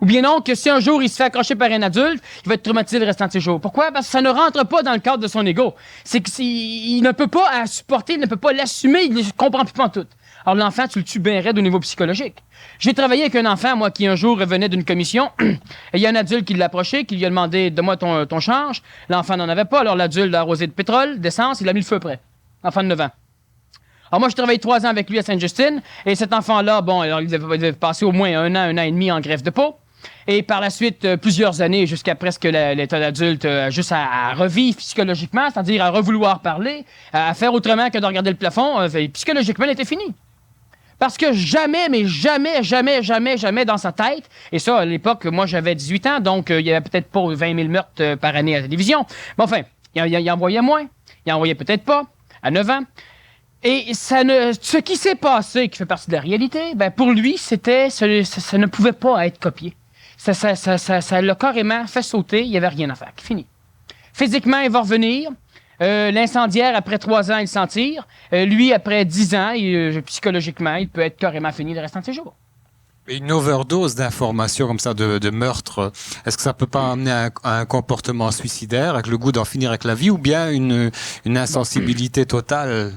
Ou bien non, que si un jour il se fait accrocher par un adulte, il va être traumatisé le restant de ses jours. Pourquoi? Parce que ça ne rentre pas dans le cadre de son ego. C'est qu'il ne peut pas supporter, il ne peut pas l'assumer, il ne comprend plus pas tout. Alors l'enfant, tu le tues bien raide au niveau psychologique. J'ai travaillé avec un enfant, moi, qui un jour revenait d'une commission, et il y a un adulte qui l'a approché, qui lui a demandé « Donne-moi ton change ». L'enfant n'en avait pas, alors l'adulte l'a arrosé de pétrole, d'essence, il a mis le feu près. Enfant de 9 ans. Alors moi, je travaillé 3 ans avec lui à Sainte-Justine, et cet enfant-là, bon, alors, il devait passer au moins un an et demi en greffe de peau. Et par la suite, plusieurs années, jusqu'à presque l'état d'adulte, juste à revivre psychologiquement, c'est-à-dire à revouloir parler, à faire autrement que de regarder le plafond, psychologiquement, il était fini. Parce que jamais, mais jamais dans sa tête, et ça, à l'époque, moi, j'avais 18 ans, donc il y avait peut-être pas 20 000 meurtres par année à la télévision. Mais enfin, il envoyait moins, il envoyait peut-être pas, à 9 ans. Et ce qui s'est passé, qui fait partie de la réalité, ben pour lui, ça ne pouvait pas être copié. Ça l'a carrément fait sauter, il n'y avait rien à faire. Fini. Physiquement, il va revenir. L'incendiaire, après 3 ans, il s'en tire. Lui, après 10 ans, psychologiquement, il peut être carrément fini le restant de ses jours. Une overdose d'informations comme ça, de meurtre, est-ce que ça peut pas amener à un comportement suicidaire, avec le goût d'en finir avec la vie, ou bien une insensibilité totale?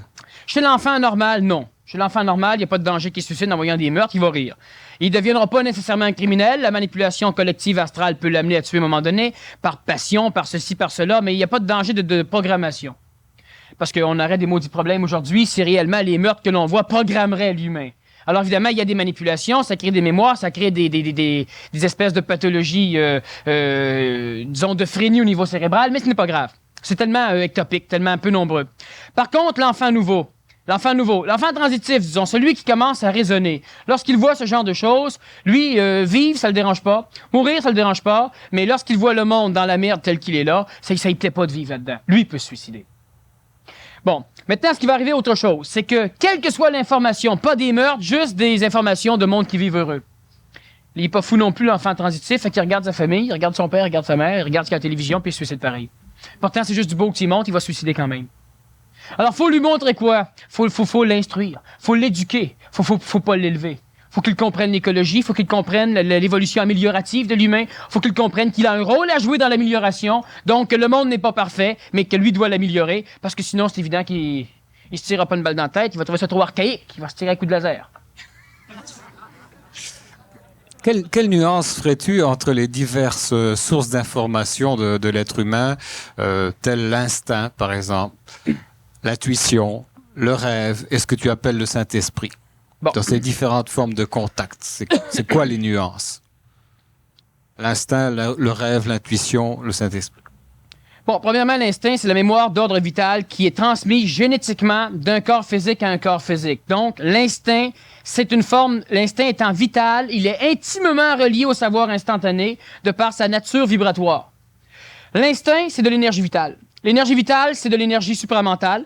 Chez l'enfant normal, non. Chez l'enfant normal, il n'y a pas de danger qu'il se suicide en voyant des meurtres, il va rire. Il ne deviendra pas nécessairement un criminel. La manipulation collective astrale peut l'amener à tuer à un moment donné, par passion, par ceci, par cela, mais il n'y a pas de danger de programmation. Parce qu'on aurait des maudits problèmes aujourd'hui si réellement les meurtres que l'on voit programmeraient l'humain. Alors évidemment, il y a des manipulations, ça crée des mémoires, ça crée des espèces de pathologies, disons, de frénie au niveau cérébral, mais ce n'est pas grave. C'est tellement ectopique, tellement peu nombreux. Par contre, l'enfant transitif, disons, celui qui commence à raisonner, lorsqu'il voit ce genre de choses, lui, vivre, ça le dérange pas, mourir, ça le dérange pas, mais lorsqu'il voit le monde dans la merde tel qu'il est là, ça ne plaît pas de vivre là-dedans. Lui, il peut se suicider. Bon, maintenant, ce qui va arriver, autre chose, c'est que, quelle que soit l'information, pas des meurtres, juste des informations de monde qui vivent heureux. Il n'est pas fou non plus, l'enfant transitif, fait qu'il regarde sa famille, il regarde son père, il regarde sa mère, il regarde ce qu'il y a à la télévision, puis il se suicide pareil. Pourtant, c'est juste du beau qui monte, il va se suicider quand même. Alors, faut lui montrer quoi? Faut l'instruire. Faut l'éduquer. Faut pas l'élever. Faut qu'il comprenne l'écologie. Faut qu'il comprenne l'évolution améliorative de l'humain. Faut qu'il comprenne qu'il a un rôle à jouer dans l'amélioration. Donc, que le monde n'est pas parfait, mais que lui doit l'améliorer. Parce que sinon, c'est évident qu'il se tirera pas une balle dans la tête. Il va trouver ça trop archaïque. Il va se tirer un coup de laser. Quelle nuance ferais-tu entre les diverses sources d'information de l'être humain, tel l'instinct, par exemple, l'intuition, le rêve, et ce que tu appelles le Saint-Esprit? Bon. Dans ces différentes formes de contact, c'est quoi les nuances? L'instinct, le rêve, l'intuition, le Saint-Esprit. Bon, premièrement, l'instinct, c'est la mémoire d'ordre vital qui est transmise génétiquement d'un corps physique à un corps physique. Donc, l'instinct, c'est une forme, l'instinct étant vital, il est intimement relié au savoir instantané de par sa nature vibratoire. L'instinct, c'est de l'énergie vitale. L'énergie vitale, c'est de l'énergie supramentale.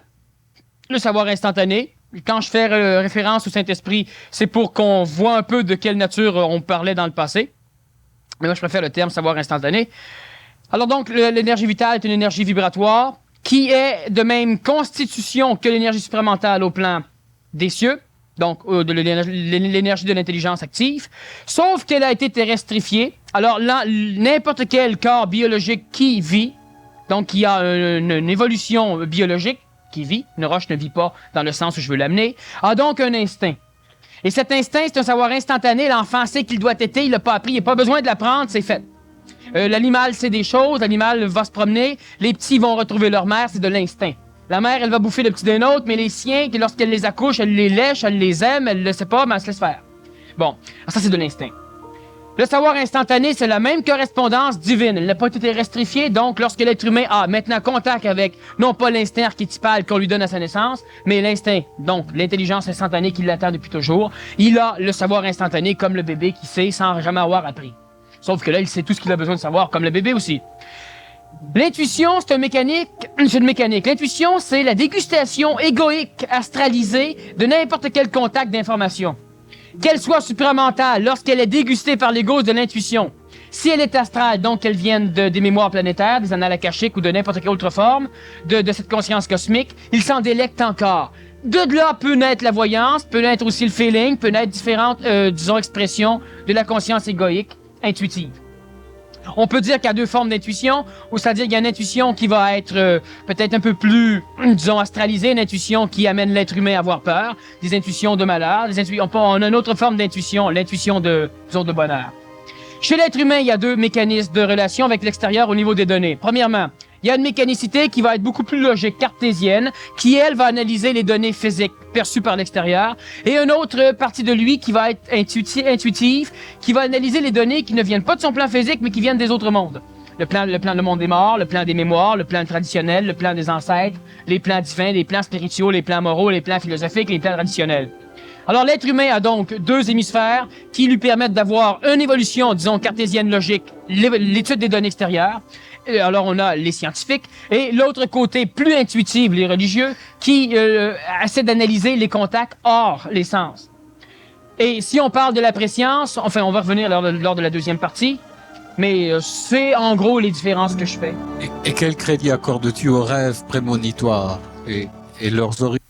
Le savoir instantané, quand je fais référence au Saint-Esprit, c'est pour qu'on voit un peu de quelle nature on parlait dans le passé. Mais moi, je préfère le terme savoir instantané. Alors donc, l'énergie vitale est une énergie vibratoire qui est de même constitution que l'énergie supramentale au plan des cieux, donc de l'énergie de l'intelligence active, sauf qu'elle a été terrestrifiée. Alors là, n'importe quel corps biologique qui vit, donc qui a une évolution biologique, qui vit, une roche ne vit pas dans le sens où je veux l'amener, a donc un instinct. Et cet instinct, c'est un savoir instantané, l'enfant sait qu'il doit téter, il l'a pas appris, il n'a pas besoin de l'apprendre, c'est fait. L'animal sait des choses, l'animal va se promener, les petits vont retrouver leur mère, c'est de l'instinct. La mère, elle va bouffer le petit d'un autre, mais les siens, lorsqu'elle les accouche, elle les lèche, elle les aime, elle le sait pas, mais elle se laisse faire. Bon, alors ça c'est de l'instinct. Le savoir instantané, c'est la même correspondance divine. Elle n'a pas été terrestrifiée, donc lorsque l'être humain a maintenant contact avec, non pas l'instinct archétypal qu'on lui donne à sa naissance, mais l'instinct, donc l'intelligence instantanée qui l'attend depuis toujours, il a le savoir instantané comme le bébé qui sait sans jamais avoir appris. Sauf que là, il sait tout ce qu'il a besoin de savoir, comme le bébé aussi. L'intuition, c'est une mécanique. L'intuition, c'est la dégustation égoïque, astralisée de n'importe quel contact d'information. Qu'elle soit supramentale, lorsqu'elle est dégustée par l'ego de l'intuition. Si elle est astrale, donc qu'elle vienne des mémoires planétaires, des annales akashiques ou de n'importe quelle autre forme de cette conscience cosmique, il s'en délecte encore. De là peut naître la voyance, peut naître aussi le feeling, peut naître différentes, disons, expressions de la conscience égoïque, intuitive. On peut dire qu'il y a deux formes d'intuition, ou c'est-à-dire qu'il y a une intuition qui va être peut-être un peu plus, disons, astralisée, une intuition qui amène l'être humain à avoir peur, des intuitions de malheur, on a une autre forme d'intuition, l'intuition de, disons, de bonheur. Chez l'être humain, il y a deux mécanismes de relation avec l'extérieur au niveau des données. Premièrement, il y a une mécanicité qui va être beaucoup plus logique, cartésienne, qui, elle, va analyser les données physiques perçues par l'extérieur, et une autre partie de lui qui va être intuitive, qui va analyser les données qui ne viennent pas de son plan physique, mais qui viennent des autres mondes. Le plan du monde des morts, le plan des mémoires, le plan traditionnel, le plan des ancêtres, les plans divins, les plans spirituels, les plans moraux, les plans philosophiques, les plans traditionnels. Alors, l'être humain a donc deux hémisphères qui lui permettent d'avoir une évolution, disons, cartésienne logique, l'étude des données extérieures. Alors, on a les scientifiques, et l'autre côté plus intuitif, les religieux, qui essaient d'analyser les contacts hors les sens. Et si on parle de la préscience, enfin, on va revenir lors de la deuxième partie, mais c'est en gros les différences que je fais. Et quel crédit accordes-tu aux rêves prémonitoires et leurs origines?